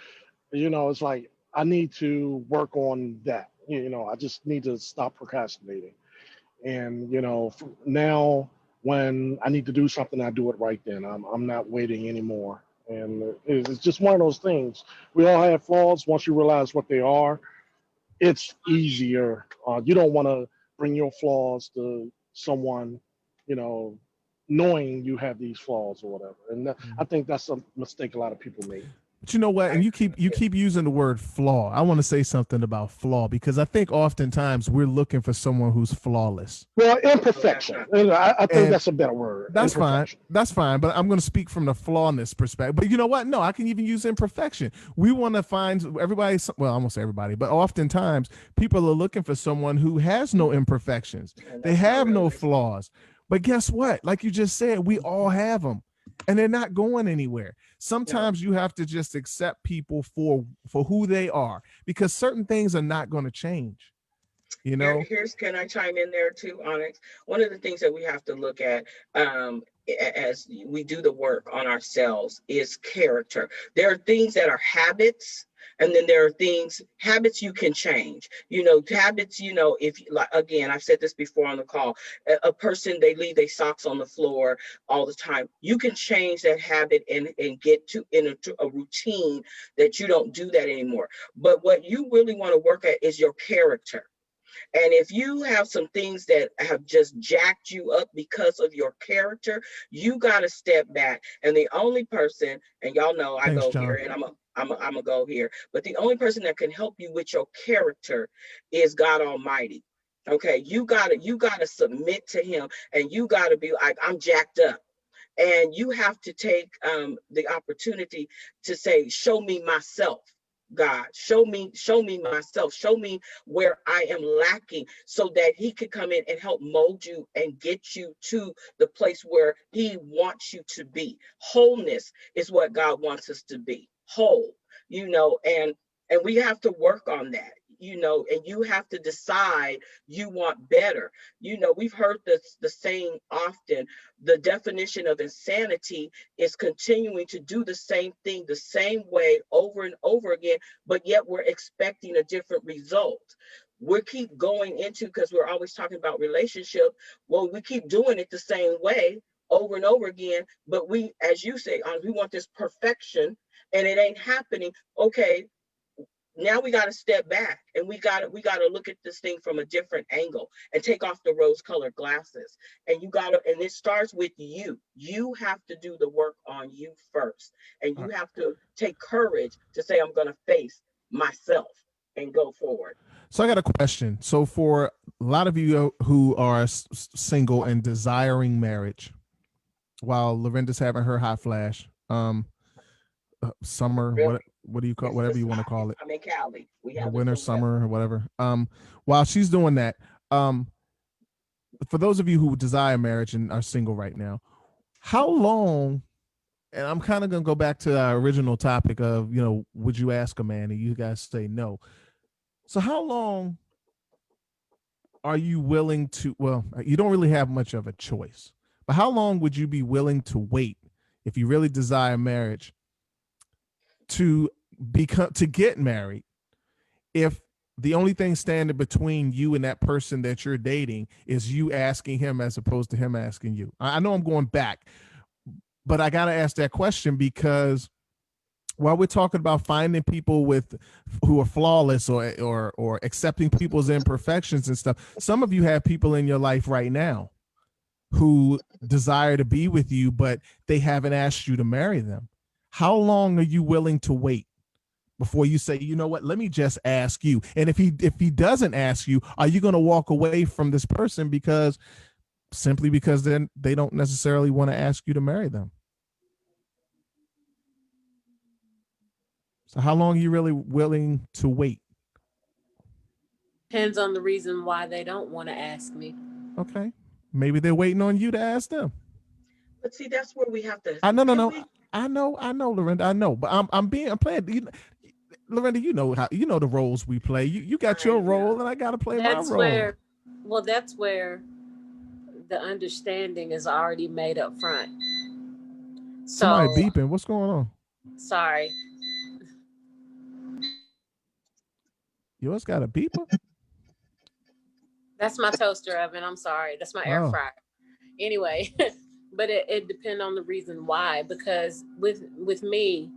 it's like I need to work on that. I just need to stop procrastinating. And now when I need to do something, I do it right then. I'm not waiting anymore. And it's just one of those things. We all have flaws. Once you realize what they are, it's easier. You don't want to bring your flaws to someone, knowing you have these flaws or whatever. And I think that's a mistake a lot of people make. But you know what? And you keep using the word flaw. I want to say something about flaw because I think oftentimes we're looking for someone who's flawless. Well, imperfection. I think that's a better word. That's fine. That's fine. But I'm going to speak from the flawness perspective. But you know what? No, I can even use imperfection. We want to find everybody. Well, almost everybody, but oftentimes people are looking for someone who has no imperfections. They have no flaws. But guess what? Like you just said, we all have them. And they're not going anywhere. Sometimes you have to just accept people for who they are because certain things are not going to change. Can I chime in there too, Onyx? One of the things that we have to look at as we do the work on ourselves is character. There are things that are habits. And then there are habits you can change, habits, if like, again, I've said this before on the call, a person, they leave their socks on the floor all the time. You can change that habit and get into a routine that you don't do that anymore. But what you really want to work at is your character. And if you have some things that have just jacked you up because of your character, you got to step back. And the only person, and y'all know I Thanks, go John. here and I'm gonna go here, but the only person that can help you with your character is God Almighty. Okay, you gotta submit to Him, and you gotta be like, I'm jacked up. And you have to take the opportunity to say, show me myself. God, show me myself, show me where I am lacking so that He could come in and help mold you and get you to the place where He wants you to be. Wholeness is what God wants us to be, whole, and we have to work on that, and you have to decide you want better. We've heard the saying often, the definition of insanity is continuing to do the same thing the same way over and over again, but yet we're expecting a different result. we keep going into, because we're always talking about relationship. Well, we keep doing it the same way over and over again. But we, as you say, we want this perfection, and it ain't happening. Okay, now we got to step back, and we got to look at this thing from a different angle and take off the rose-colored glasses. And and it starts with you. You have to do the work on you first, and you have to take courage to say, I'm going to face myself and go forward. So I got a question. So for a lot of you who are single and desiring marriage, while Lorinda's having her hot flash, summer, Really? what do you call, whatever you want to call it? I'm in Cali. We have Winter, summer, or whatever. While she's doing that, for those of you who desire marriage and are single right now, how long, and I'm kind of going to go back to our original topic of, would you ask a man? And you guys say no. So how long are you willing to, well, you don't really have much of a choice, but how long would you be willing to wait if you really desire marriage to get married, if the only thing standing between you and that person that you're dating is you asking him as opposed to him asking you? I know I'm going back, but I got to ask that question because while we're talking about finding people who are flawless or accepting people's imperfections and stuff, some of you have people in your life right now who desire to be with you, but they haven't asked you to marry them. How long are you willing to wait before you say, you know what, let me just ask you? And if he doesn't ask you, are you going to walk away from this person simply because then they don't necessarily want to ask you to marry them? So how long are you really willing to wait? Depends on the reason why they don't want to ask me. Okay. Maybe they're waiting on you to ask them. But see, that's where we have to. I know, Lorinda, I know, but I'm playing. Lorinda, you know the roles we play. You got your role, and I got to play my role. That's where the understanding is already made up front. So, somebody beeping. What's going on? Sorry. Yours got a beeper? That's my toaster oven. I'm sorry. That's my air fryer. Anyway, but it depends on the reason why, because with me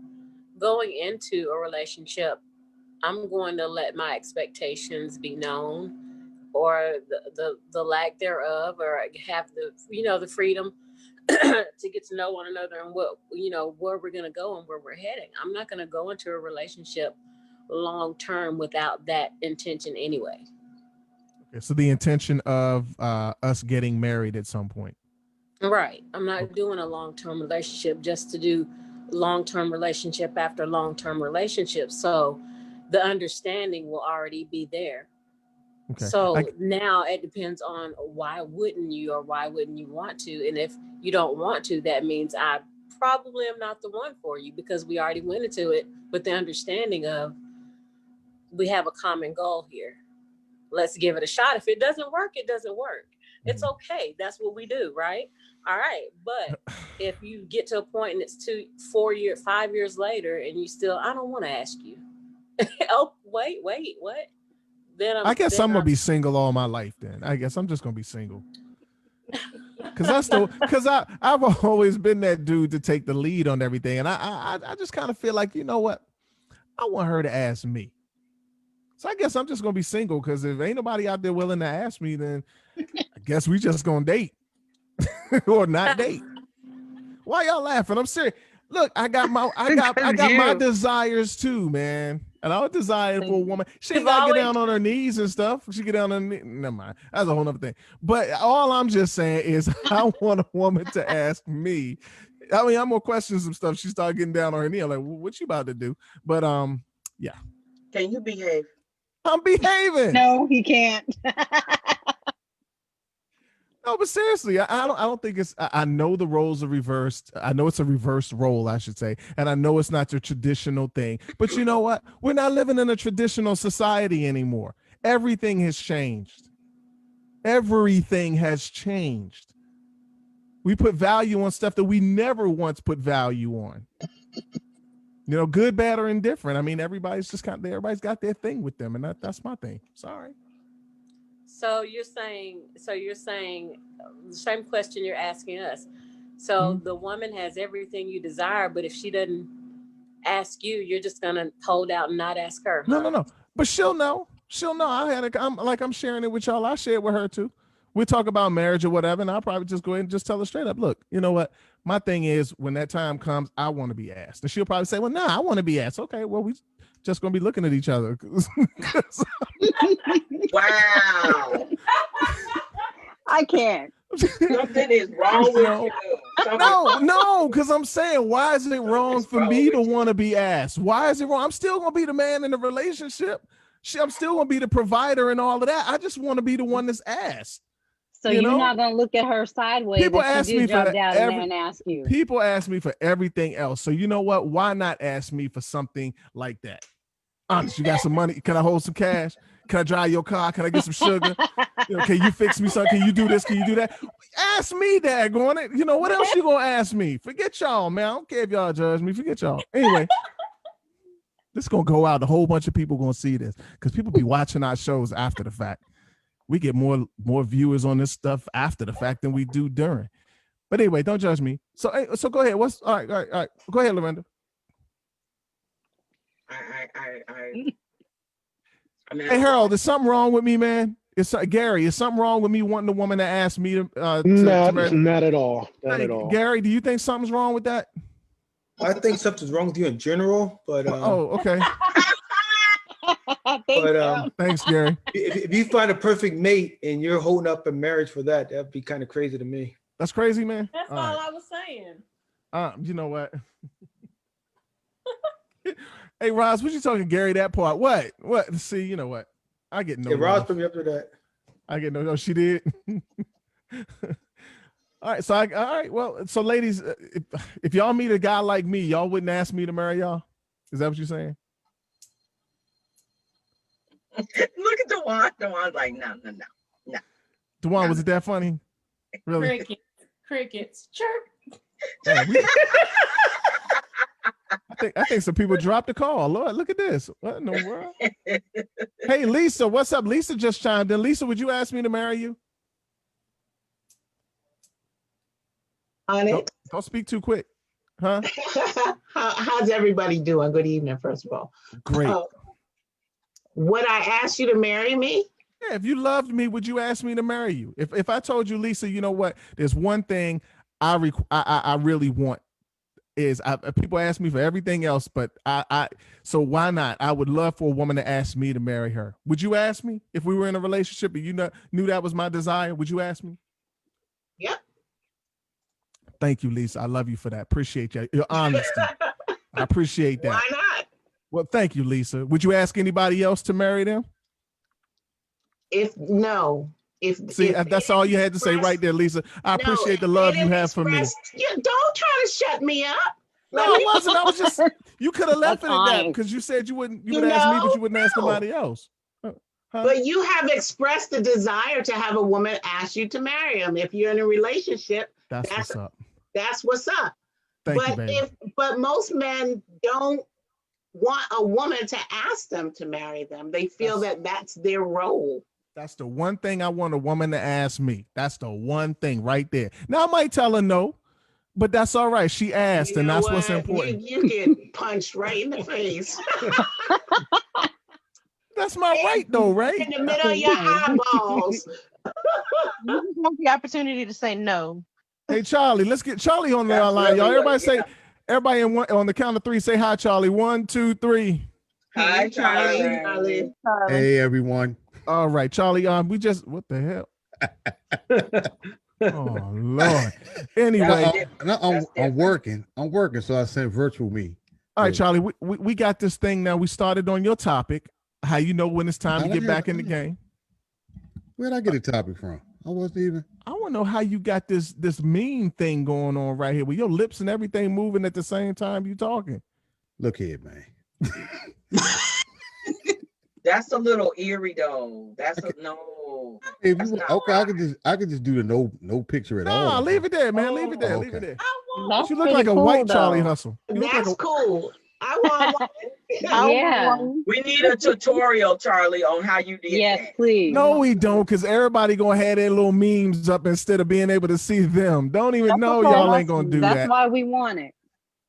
going into a relationship, I'm going to let my expectations be known, or the lack thereof, or have the freedom to get to know one another and where we're going to go and where we're heading. I'm not going to go into a relationship long term without that intention anyway. Okay, so the intention of us getting married at some point. Right. I'm not doing a long-term relationship just to do long-term relationship after long-term relationship. So the understanding will already be there. Okay. So now it depends on why wouldn't you want to? And if you don't want to, that means I probably am not the one for you, because we already went into it with the understanding of we have a common goal here. Let's give it a shot. If it doesn't work, it doesn't work. It's okay. That's what we do, right? All right. But if you get to a point and it's 5 years later and you still, I don't want to ask you. Oh, wait, what? Then I'm gonna be single all my life. Then I guess I'm just gonna be single. Because I've always been that dude to take the lead on everything, and I just kind of feel like, you know what, I want her to ask me. So I guess I'm just gonna be single, because if ain't nobody out there willing to ask me, then I guess we just gonna date or not date. Why y'all laughing? I'm serious. Look, I got my desires too, man. And I would desire for a woman. She ain't gotta get down on her knees and stuff. She get down on her knees. Never mind. That's a whole nother thing. But all I'm just saying is I want a woman to ask me. I mean, I'm gonna question some stuff. She started getting down on her knee. I'm like, what you about to do? But yeah. Can you behave? I'm behaving. No, he can't. No, but seriously, I don't think it's. I know the roles are reversed. I know it's a reversed role, I should say, and I know it's not your traditional thing. But you know what? We're not living in a traditional society anymore. Everything has changed. Everything has changed. We put value on stuff that we never once put value on. You know, good, bad, or indifferent. I mean, everybody's got their thing with them, and that's my thing. Sorry. So you're saying the same question you're asking us. So the woman has everything you desire, but if she doesn't ask you, you're just gonna hold out and not ask her. No. But she'll know. She'll know. I'm sharing it with y'all. I share it with her too. We talk about marriage or whatever, and I'll probably just go ahead and just tell her straight up, look, you know what? My thing is, when that time comes, I want to be asked. And she'll probably say, well, I want to be asked. Okay, well, we just gonna be looking at each other. Wow. I can't. Something is wrong with you. No, because I'm saying, why is it wrong for me to want to be asked? Why is it wrong? I'm still gonna be the man in the relationship. I'm still gonna be the provider and all of that. I just want to be the one that's asked. So you're not gonna look at her sideways. People if she ask did me drop for down there and ask you. People ask me for everything else. So you know what? Why not ask me for something like that? Honest, you got some money? Can I hold some cash? Can I drive your car? Can I get some sugar? Can you fix me something? Can you do this? Can you do that? Ask me, daggone it. You know, what else you gonna ask me? Forget y'all, man. I don't care if y'all judge me. Forget y'all. Anyway, this is gonna go out. A whole bunch of people gonna see this because people be watching our shows after the fact. We get more viewers on this stuff after the fact than we do during. But anyway, don't judge me. So go ahead. All right. Go ahead, Lorinda. Hey, Harold, is something wrong with me, man? Gary, is something wrong with me wanting a woman to ask me to not at all. Not at all. Gary, do you think something's wrong with that? I think something's wrong with you in general, but okay. Thanks, Gary. If you find a perfect mate and you're holding up a marriage for that, that'd be kind of crazy to me. That's crazy, man. That's all I was saying. You know what? Hey, Roz, what you talking, Gary? That part? What? See, you know what? I get no. Yeah, Roz put me up to that. I get no. No, she did. All right. So all right. Well, so ladies, if y'all meet a guy like me, y'all wouldn't ask me to marry y'all. Is that what you're saying? Look at Dewan. Dewan's like, no. Dewan, was it that funny? Really? Crickets. Chirp. Man, I think some people dropped the call. Lord, look at this. What in the world? Hey, Lisa, what's up? Lisa just chimed in. Lisa, would you ask me to marry you? On it. Don't speak too quick. Huh? How's everybody doing? Good evening, first of all. Great. Would I ask you to marry me? Yeah, if you loved me, would you ask me to marry you? If I told you, Lisa, you know what? There's one thing I really want. People ask me for everything else, but so why not? I would love for a woman to ask me to marry her. Would you ask me if we were in a relationship and you knew that was my desire? Would you ask me? Yep. Thank you, Lisa. I love you for that. Appreciate your honesty. I appreciate that. Why not? Well, thank you, Lisa. Would you ask anybody else to marry them? That's all you had to say right there, Lisa. I appreciate the love you have for me. Don't try to shut me up. No, I wasn't. I was just, you could have left it at that because you said you would ask me, but you wouldn't ask somebody else. Huh? But you have expressed the desire to have a woman ask you to marry him. If you're in a relationship, that's what's up. That's what's up. Thank you, baby. But most men don't want a woman to ask them to marry them. They feel that that's their role. That's the one thing I want a woman to ask me. That's the one thing right there. Now I might tell her no, but that's all right. She asked, and that's what's important. You get punched right in the face. That's my right, though, right? In the middle of your eyeballs. You have the opportunity to say no. Hey, Charlie, let's get Charlie on the line, y'all. Everybody on the count of three, say hi, Charlie. 1, 2, 3. Hi, Charlie. Hey, everyone. All right, Charlie. We just what the hell? Oh Lord. Anyway, I'm working. So I sent virtual me. All right, Charlie. We got this thing now. We started on your topic. How you know when it's time to get back in the game? Where'd I get a topic from? I wasn't even. I want to know how you got this mean thing going on right here with your lips and everything moving at the same time you talking. Look here, man. That's a little eerie though. No. If you, okay, I could just do the no picture at all. No, leave it there, man. Leave it there. Leave it there. That's You look like a cool, white though. Charlie Hustle. That's cool. I want one. Yeah. We need a tutorial, Charlie, on how you did Yes, that. please. No, we don't, because everybody gonna have their little memes up instead of being able to see them. Don't even That's know okay. y'all ain't gonna do That's that. why we want it.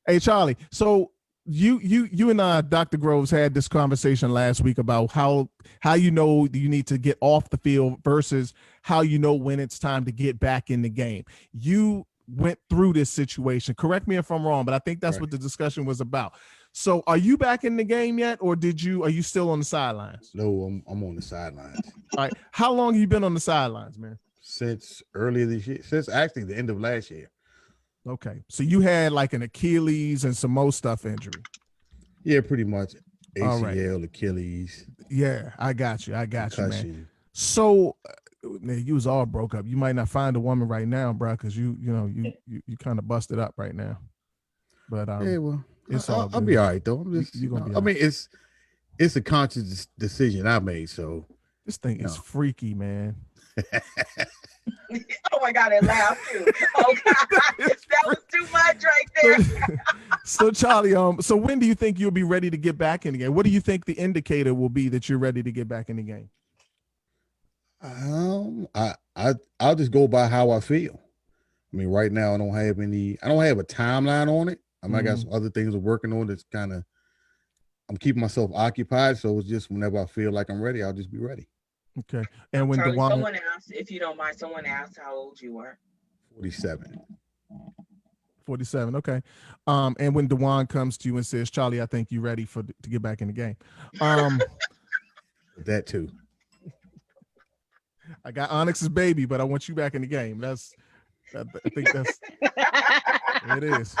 Hey, Charlie. So you and Dr. Groves had this conversation last week about how you know you need to get off the field versus how you know when it's time to get back in the game. You went through this situation. Correct me if I'm wrong, but I think that's what the discussion was about. So are you back in the game yet, or are you still on the sidelines? No, I'm on the sidelines. All right. How long have you been on the sidelines, man? Since earlier this year, since actually the end of last year. Okay. So you had like an Achilles and some more stuff injury. Yeah, pretty much. All right. ACL, Achilles. Yeah, I got you. I got you, man. Concussion. So man, you was all broke up. You might not find a woman right now, bro, because you kind of busted up right now. But yeah, well, it's all I'll good. be all right though. I'm just, You gonna be I all mean, it's a conscious decision I made. So this thing is freaky, man. Oh my God, it laughed too. Oh God, that was too much right there. So Charlie, so when do you think you'll be ready to get back in the game? What do you think the indicator will be that you're ready to get back in the game? I'll just go by how I feel. I mean, right now I don't have a timeline on it. I mean, I got some other things I'm working on that's I'm keeping myself occupied. So it's just whenever I feel like I'm ready, I'll just be ready. Okay. And when Charlie, DeJuan, someone asked, if you don't mind, someone asked how old you were. 47. 47. Okay. And when DeJuan comes to you and says, Charlie, I think you're ready to get back in the game. That too. I got Onyx's baby, but I want you back in the game. I think that's it is.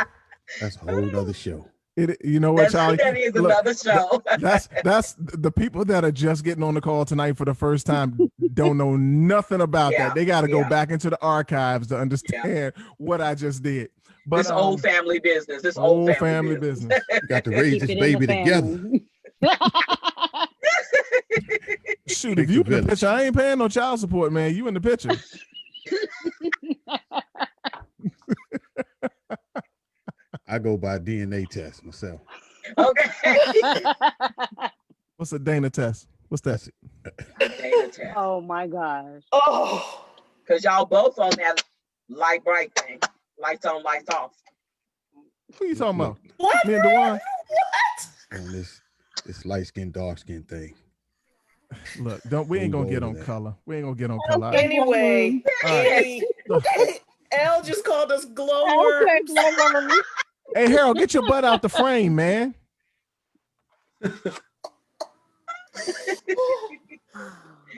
That's a whole nother show. You know what, Charlie? That is another show. That's the people that are just getting on the call tonight for the first time don't know nothing about that. They got to go back into the archives to understand what I just did. But this old family business. This old family business. Got to raise this baby together. Shoot, if you in the picture, I ain't paying no child support, man. You in the picture. I go by DNA test myself. Okay. What's a Dana test? What's that? Dana test. Oh my gosh. Oh, because y'all both on that light bright thing. Lights on, lights off. Who you talking about? What? Me and DeJuan? On this light skin, dark skin thing. Look, we ain't gonna get on color. We ain't gonna get on color. Anyway, All right. L just called us glower. Hey, Harold, get your butt out the frame, man.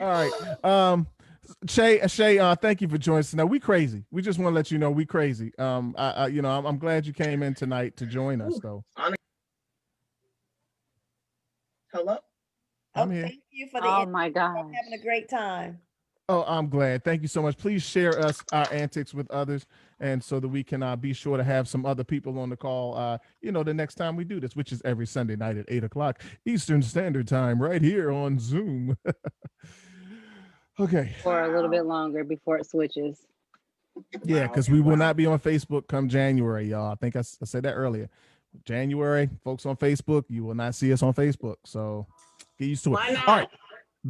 All right. Shay, thank you for joining us. Now we crazy. We just want to let you know we crazy. I'm glad you came in tonight to join us, though. Hello. I'm here. Thank you for the. Oh my gosh. I'm having a great time. Oh, I'm glad. Thank you so much. Please share our antics with others, and so that we can be sure to have some other people on the call. The next time we do this, which is every Sunday night at 8:00 Eastern Standard Time, right here on Zoom. Okay. For a little bit longer before it switches. Yeah, because we will not be on Facebook come January, y'all. I think I said that earlier. January, folks on Facebook, you will not see us on Facebook. So get used to it. Why not? All right.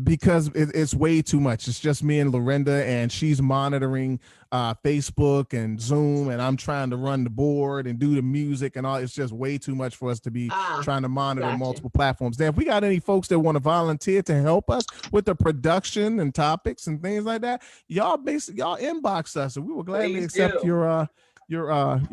Because it's way too much. It's just me and Lorinda, and she's monitoring Facebook and Zoom, and I'm trying to run the board and do the music and all. It's just way too much for us to be trying to monitor gotcha. multiple platforms. Now, if we got any folks that want to volunteer to help us with the production and topics and things like that, y'all inbox us, and we will gladly Please accept do. your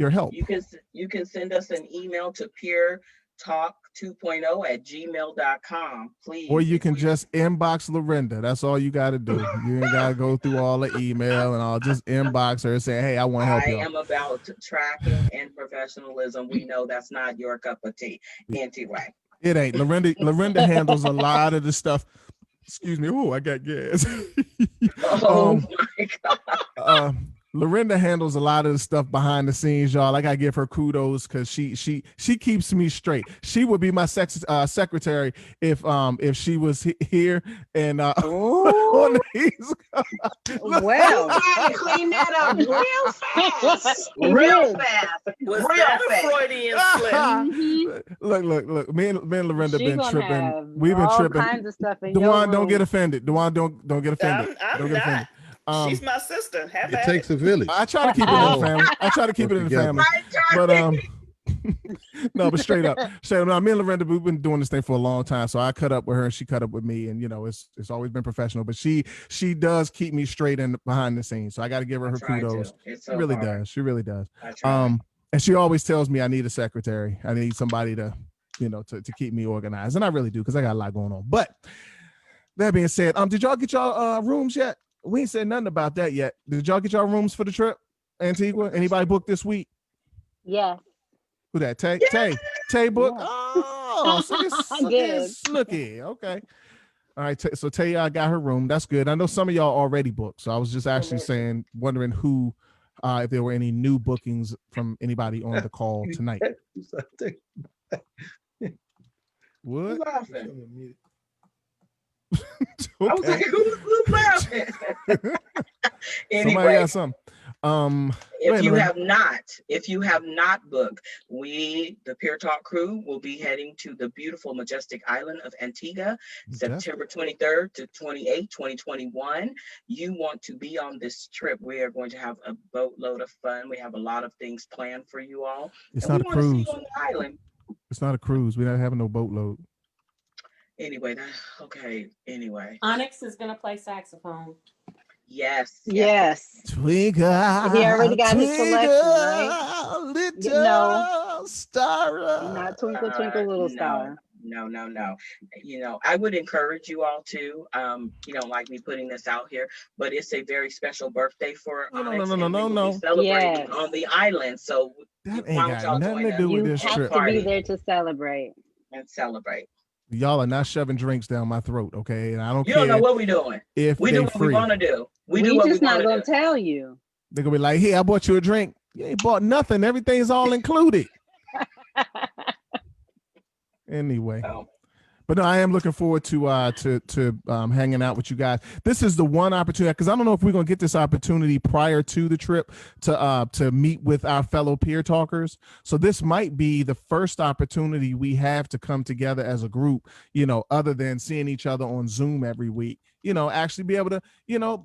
help. You can send us an email to peertalk2.0@gmail.com, please. Or you can just inbox Lorinda. That's all you got to do. You ain't got to go through all the email, and I'll just inbox her and say, hey, I want to help I you. am about tracking and professionalism. We know that's not your cup of tea. Anyway. It ain't. Lorinda handles a lot of the stuff. Excuse me. Oh, I got gas. Oh my God. Lorinda handles a lot of the stuff behind the scenes, y'all. I gotta give her kudos because she keeps me straight. She would be my secretary if she was here and on the East Coast. Well, Somebody clean that up real fast. Real fast. Was Real that a fast. Freudian slip? look. Me and Lorinda She been gonna tripping. have We've been all tripping. kinds of stuff in your Dewan, don't get room. offended. Dewan, don't get offended. I'm Don't get offended. She's my sister. Have It at takes it. a village. I try to keep it in the family. I try to keep it in the Together. family. But no, but straight up. No, me and Lorinda, we've been doing this thing for a long time. So I cut up with her and she cut up with me, and it's always been professional. But she does keep me straight in behind the scenes. So I got to give her her try to. kudos. It's She so really hard. does. She really does. I try. And she always tells me I need a secretary. I need somebody to keep me organized, and I really do because I got a lot going on. But that being said, did y'all get y'all rooms yet? We ain't said nothing about that yet. Did y'all get y'all rooms for the trip, Antigua? Anybody booked this week? Yes. Who that? Tay book? Oh, so Good. Snooky. Okay. All right. So Tay got her room. That's good. I know some of y'all already booked. So I was just actually wondering who, if there were any new bookings from anybody on the call tonight. What? Who's laughing? Okay. I was like, who's laughing? Somebody Anyway, got something. if you have not booked, we, the Peer Talk crew, will be heading to the beautiful, majestic island of Antigua, September 23rd to 28th, 2021. You want to be on this trip. We are going to have a boatload of fun. We have a lot of things planned for you all. It's and not we a want to see cruise. you on the island. It's not a cruise. We're not having no boatload. Anyway, anyway. Onyx is gonna play saxophone. Yes. Twinkle. He already got his selection, right? Little No. star. Not Twinkle Twinkle Little Star. No. I would encourage you all to, like me putting this out here, but it's a very special birthday for Onyx. No. Celebrating on the island. So That why ain't don't got y'all nothing join to do us with You this have trip. to be there to celebrate. and celebrate? Y'all are not shoving drinks down my throat, okay? And I don't You care don't know what we're doing. if We they do what we free. want to do. We do We what we just not want to gonna do. tell you. They're gonna be like, "Hey, I bought you a drink. You ain't bought nothing. Everything's all included." Anyway. But no, I am looking forward to hanging out with you guys. This is the one opportunity, because I don't know if we're gonna get this opportunity prior to the trip to meet with our fellow peer talkers. So this might be the first opportunity we have to come together as a group, other than seeing each other on Zoom every week. Actually be able to,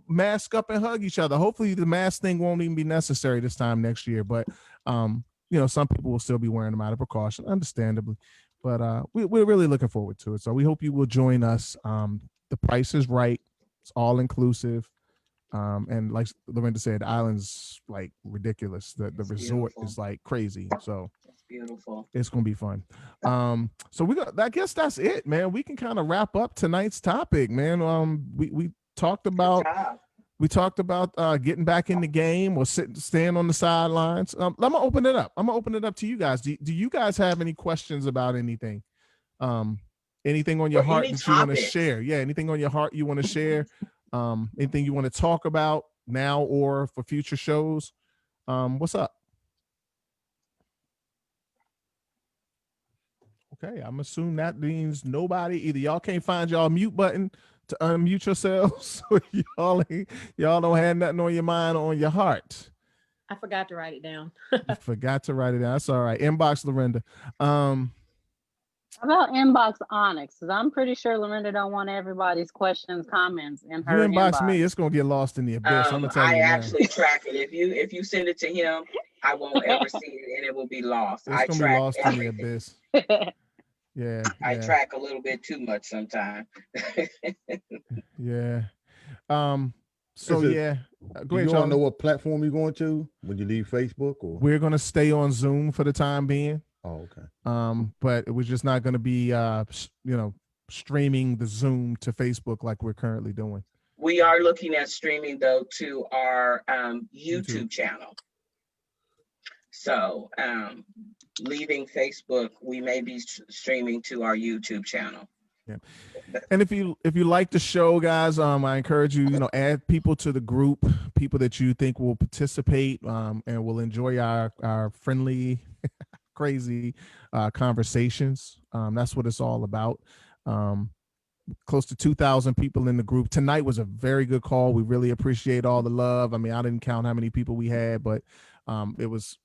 mask up and hug each other. Hopefully the mask thing won't even be necessary this time next year. But some people will still be wearing them out of precaution, understandably. But we're really looking forward to it. So we hope you will join us. The price is right. It's all inclusive. And like Lorinda said, the island's like ridiculous. The resort is like crazy. So it's beautiful. It's gonna be fun. So I guess that's it, man. We can kind of wrap up tonight's topic, man. We talked about getting back in the game or staying on the sidelines. I'm gonna open it up. I'm gonna open it up to you guys. Do you guys have any questions about anything? Anything on your Or heart any that you want to topics. share? Yeah, anything on your heart you want to share? Anything you want to talk about now or for future shows? What's up? Okay, I'm assuming that means nobody. Either y'all can't find y'all mute button to unmute yourselves, or y'all don't have nothing on your mind or on your heart. I forgot to write it down. You forgot to write it down. That's all right. Inbox Lorinda. How about inbox Onyx? Because I'm pretty sure Lorinda don't want everybody's questions, comments in You her inbox me, it's gonna get lost in the abyss. I'm gonna tell I you now. actually track it. If you send it to him, I won't ever see it, and it will be lost. It's I gonna be track lost in the everything. abyss. Yeah. I yeah. track a little bit too much sometimes. Yeah. So Is it- yeah. Go Do ahead, you all Charlie. know what platform you're going to when you leave Facebook? Or We're gonna stay on Zoom for the time being. oh, okay. But it was just not gonna be streaming the Zoom to Facebook like we're currently doing. We are looking at streaming though to our YouTube channel. So leaving Facebook, we may be streaming to our YouTube channel. Yeah. And if you like the show, guys, I encourage you, add people to the group, people that you think will participate and will enjoy our friendly, crazy conversations. That's what it's all about. Close to 2,000 people in the group. Tonight was a very good call. We really appreciate all the love. I mean, I didn't count how many people we had, but it was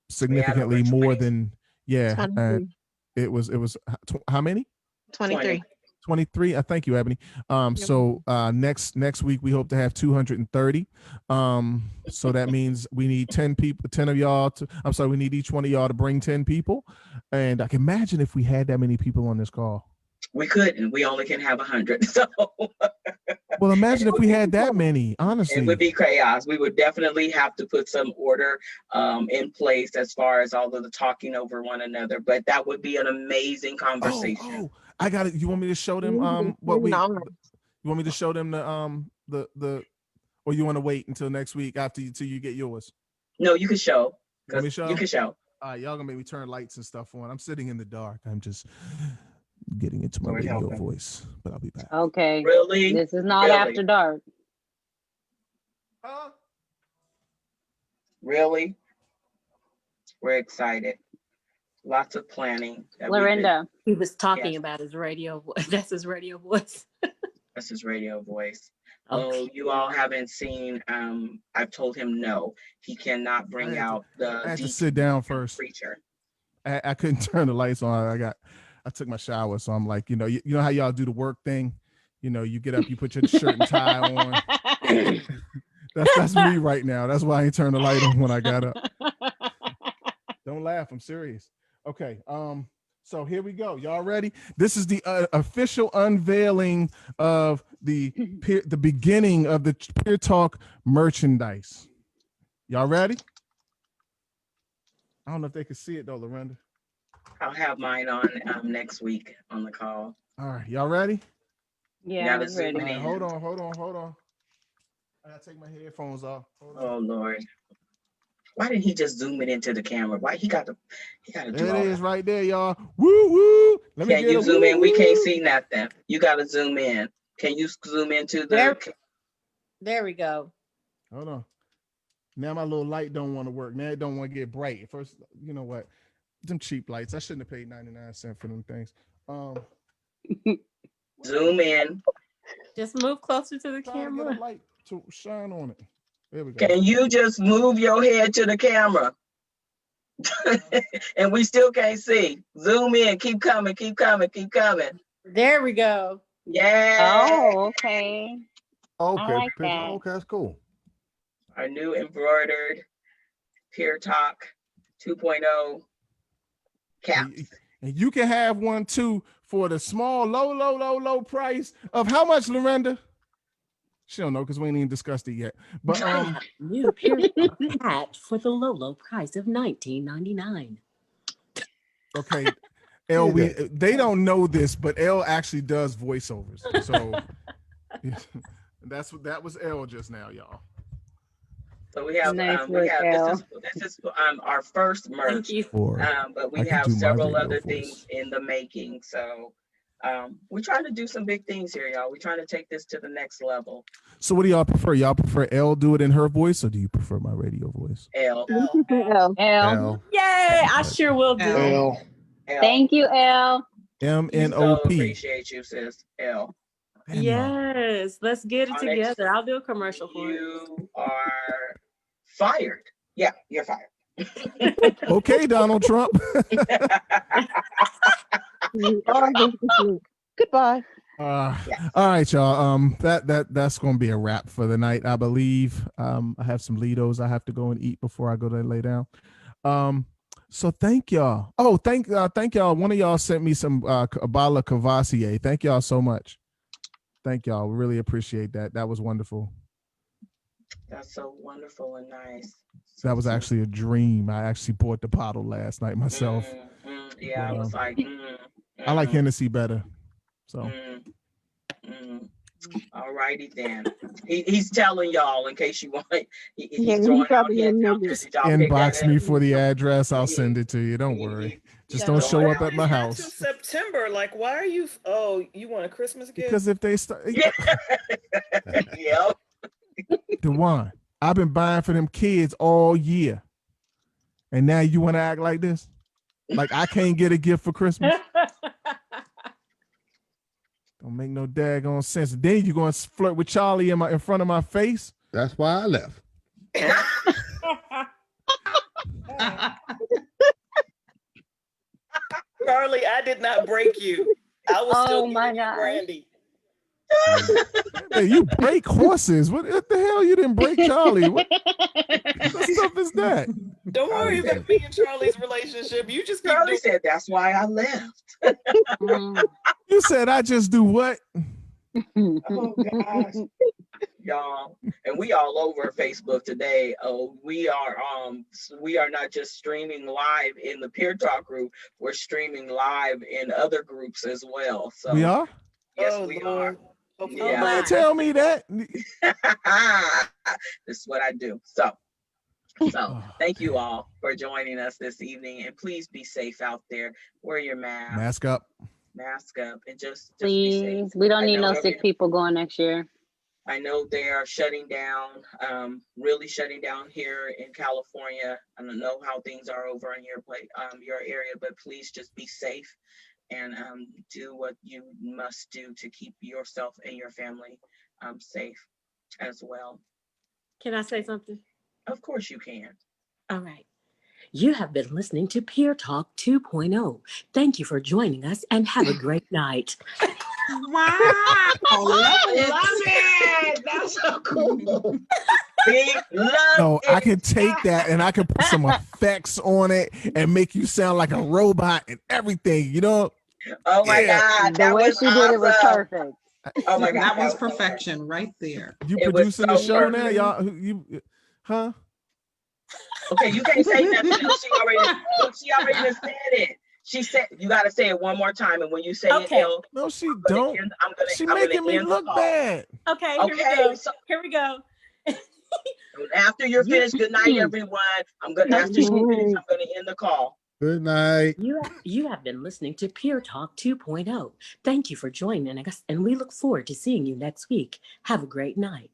significantly more than, yeah. it was how many? 23. 23. Thank you, Ebony. So next week we hope to have 230. So that means we need 10 people, 10 of y'all we need each one of y'all to bring 10 people. And I can imagine if we had that many people on this call. We couldn't. We only can have 100. So well, imagine if we had that many, honestly. It would be chaos. We would definitely have to put some order in place as far as all of the talking over one another. But that would be an amazing conversation. I got it. You want me to show them you want me to show them the or you want to wait until next week till you get yours? No, you can show. You can show? You can show. All right, y'all gonna make me turn lights and stuff on. I'm sitting in the dark. I'm just getting into my radio voice, but I'll be back. Okay. Really? This is not Really? after dark. Really? We're excited. Lots of planning. Lorinda. He was talking Yes. about his radio voice. That's his radio voice. That's his radio voice. Okay. Oh, you all haven't seen, I've told him no. He cannot bring out the I had to deep sit down first. preacher. I couldn't turn the lights on. I took my shower, so I'm like, you know how y'all do the work thing. You get up, you put your shirt and tie on. That's me right now. That's why I ain't turned the light on when I got up. Don't laugh. I'm serious. Okay. So here we go. Y'all ready? This is the official unveiling of the beginning of the Peer Talk merchandise. Y'all ready? I don't know if they can see it though, Lorinda. I'll have mine on next week on the call. All right, y'all ready? Yeah, I'm ready. All right, hold on. I gotta take my headphones off. Hold on. Oh Lord. Why didn't he just zoom it into the camera? Why he got to do There all it is that? right there, y'all. Woo woo. Let me Can get you a zoom woo, in? We can't woo. see nothing. You gotta zoom in. Can you zoom into the There we go. Hold on. Now my little light don't want to work. Now it don't want to get bright. At first, you know what? Them cheap lights. I shouldn't have paid 99 cents for them things. zoom in? Just move closer to the Trying to get camera. a light to shine on it. There we go. Can you just move your head to the camera? And we still can't see. Zoom in. Keep coming. Keep coming. Keep coming. There we go. Yeah. Oh, okay. Okay, like that. okay, that's cool. Our new embroidered Peer Talk 2.0 cap. And you can have one too for the small, low price of how much, Lorinda? She don't know because we ain't even discussed it yet. But New Peer Talk hat for the low price of $19.99. okay, L, they don't know this, but L actually does voiceovers. So that was L just now, y'all. So we have, Nice work, this Al. is our first merch. Or But I we could have do my several radio other voice. things in the making. So we're trying to do some big things here, y'all. We're trying to take this to the next level. So what do y'all prefer? Y'all prefer L do it in her voice, or do you prefer my radio voice? L. L. Yay, I sure will do. L. Thank you, Elle. MNOP. Appreciate you, sis. L. Yes, let's get it Onyx, together. I'll do a commercial for it. You are fired. Yeah, you're fired. Okay, Donald Trump. Goodbye. All right, y'all. That's gonna be a wrap for the night, I believe. I have some Litos I have to go and eat before I go to lay down. So thank y'all. Oh, thank y'all. One of y'all sent me a bottle of Cavassier. Thank y'all so much. Thank y'all. Really appreciate that. That was wonderful. That's so wonderful and nice. That was actually a dream. I actually bought the bottle last night myself. Yeah, I was like, I like Hennessy better. So all righty then. He's telling y'all in case you want. He's Yeah, he throwing out probably hints. didn't Y'all know pick this. that up. Inbox me for the address. I'll send it to you. Don't worry. Just don't show up at my Till house. September. Like, why are you? Oh, you want a Christmas gift? Because if they start, Yeah. Dewan, I've been buying for them kids all year, and now you want to act like this? Like I can't get a gift for Christmas? Don't make no daggone sense. Then you going to flirt with Charlie in front of my face? That's why I left. Charlie, I did not break you. I was still Oh my giving you God. brandy. Hey, you break horses. What the hell? You didn't break Charlie. What stuff is that? Don't worry about me and Charlie's relationship. You just keep Charlie doing. said that's why I left. You said I just do what? Oh gosh. Y'all, and we all over Facebook today. Oh, we are not just streaming live in the Peer Talk group, we're streaming live in other groups as well. So We are? yes, Oh, we Lord. are. Okay. Yeah. Don't tell me that. This is what I do. So thank you all for joining us this evening, and please be safe out there. Wear your mask. Mask up. Mask up, and just be safe. Please, we don't I need know no sick people going next year. I know they are shutting down, really shutting down here in California. I don't know how things are over in your area, but please just be safe and do what you must do to keep yourself and your family safe as well. Can I say something? Of course you can. All right. You have been listening to Peer Talk 2.0. Thank you for joining us and have a great night. Wow. Love it. That's so cool. Big love. No, I can take that and I can put some effects on it and make you sound like a robot and everything, you know? Oh my Yeah. God. The That way was she did it was awesome. perfect. Oh my God. That was perfection right there. You It was producing the so show now, perfect. y'all? You, huh? Okay, you can't say nothing. She already just said it. She said you got to say it one more time, and when you say Okay. it, Elle, No, she don't. She making me look bad. Okay, Okay, here we go. so- Here we go. after you're finished, good night, everyone. After she finishes, I'm gonna end the call. Good night. You have been listening to Peer Talk 2.0. Thank you for joining us, and we look forward to seeing you next week. Have a great night.